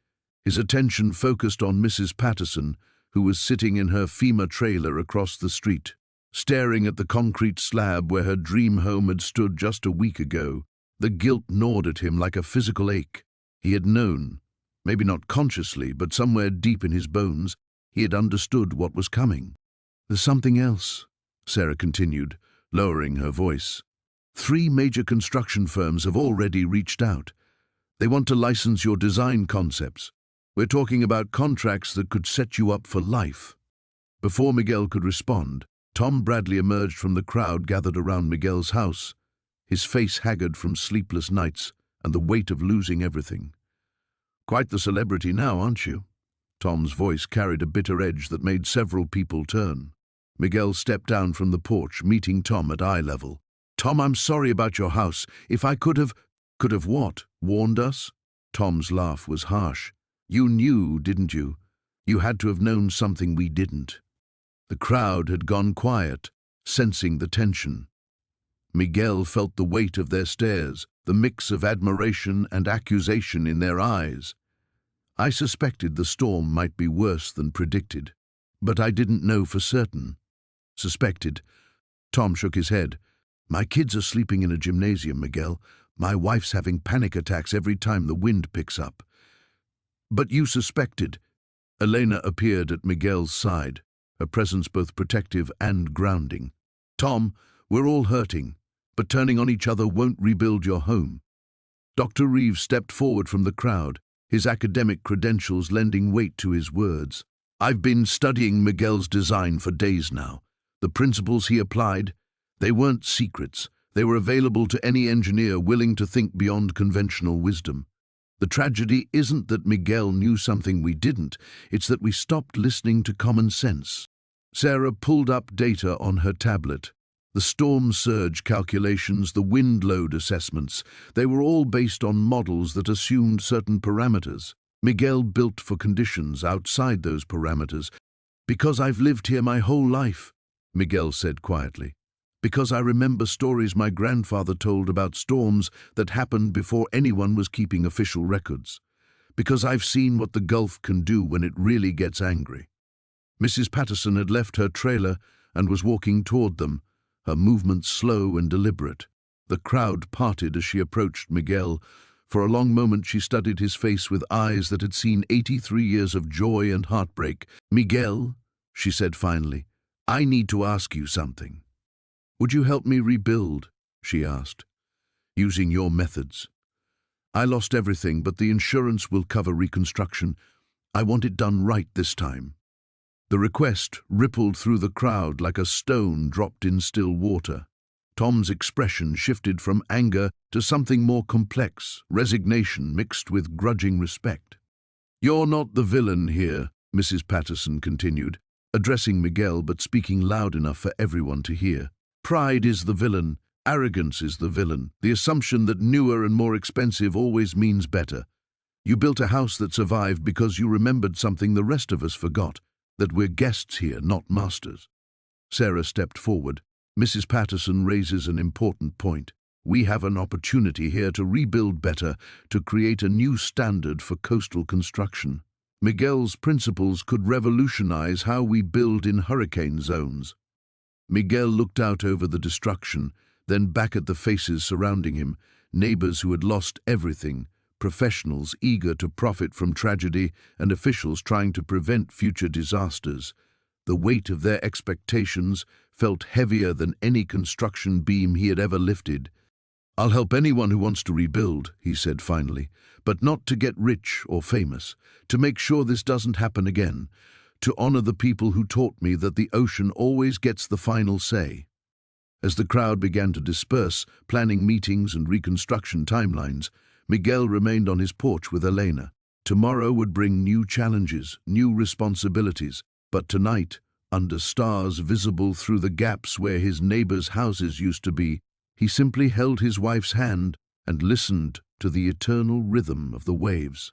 [SPEAKER 1] his attention focused on Mrs. Patterson, who was sitting in her FEMA trailer across the street, staring at the concrete slab where her dream home had stood just a week ago. The guilt gnawed at him like a physical ache. He had known, maybe not consciously, but somewhere deep in his bones, he had understood what was coming. "There's something else," Sarah continued, lowering her voice. "3 major construction firms have already reached out. They want to license your design concepts. We're talking about contracts that could set you up for life." Before Miguel could respond, Tom Bradley emerged from the crowd gathered around Miguel's house, his face haggard from sleepless nights and the weight of losing everything. "Quite the celebrity now, aren't you?" Tom's voice carried a bitter edge that made several people turn. Miguel stepped down from the porch, meeting Tom at eye level. "Tom, I'm sorry about your house. If I could have..." "Could have what? Warned us?" Tom's laugh was harsh. "You knew, didn't you? You had to have known something we didn't." The crowd had gone quiet, sensing the tension. Miguel felt the weight of their stares, the mix of admiration and accusation in their eyes. "I suspected the storm might be worse than predicted, but I didn't know for certain." "Suspected?" Tom shook his head. "My kids are sleeping in a gymnasium, Miguel. My wife's having panic attacks every time the wind picks up." "But you suspected." Elena appeared at Miguel's side, her presence both protective and grounding. "Tom, we're all hurting, but turning on each other won't rebuild your home." Dr. Reeves stepped forward from the crowd, his academic credentials lending weight to his words. "I've been studying Miguel's design for days now. The principles he applied, they weren't secrets. They were available to any engineer willing to think beyond conventional wisdom. The tragedy isn't that Miguel knew something we didn't, it's that we stopped listening to common sense." Sarah pulled up data on her tablet. The storm surge calculations, the wind load assessments, they were all based on models that assumed certain parameters. Miguel built for conditions outside those parameters. "Because I've lived here my whole life," Miguel said quietly. "Because I remember stories my grandfather told about storms that happened before anyone was keeping official records. Because I've seen what the Gulf can do when it really gets angry." Mrs. Patterson had left her trailer and was walking toward them, her movements slow and deliberate. The crowd parted as she approached Miguel. For a long moment she studied his face with eyes that had seen 83 years of joy and heartbreak. "Miguel," she said finally, "I need to ask you something." "Would you help me rebuild?" she asked. "Using your methods. I lost everything, but the insurance will cover reconstruction. I want it done right this time." The request rippled through the crowd like a stone dropped in still water. Tom's expression shifted from anger to something more complex, resignation mixed with grudging respect. "You're not the villain here," Mrs. Patterson continued, addressing Miguel but speaking loud enough for everyone to hear. "Pride is the villain, arrogance is the villain, the assumption that newer and more expensive always means better. You built a house that survived because you remembered something the rest of us forgot, that we're guests here, not masters." Sarah stepped forward. "Mrs. Patterson raises an important point. We have an opportunity here to rebuild better, to create a new standard for coastal construction. Miguel's principles could revolutionize how we build in hurricane zones." Miguel looked out over the destruction, then back at the faces surrounding him, neighbors who had lost everything, professionals eager to profit from tragedy, and officials trying to prevent future disasters. The weight of their expectations felt heavier than any construction beam he had ever lifted. "I'll help anyone who wants to rebuild," he said finally, "but not to get rich or famous, to make sure this doesn't happen again, to honor the people who taught me that the ocean always gets the final say." As the crowd began to disperse, planning meetings and reconstruction timelines, Miguel remained on his porch with Elena. Tomorrow would bring new challenges, new responsibilities, but tonight, under stars visible through the gaps where his neighbors' houses used to be, he simply held his wife's hand and listened to the eternal rhythm of the waves.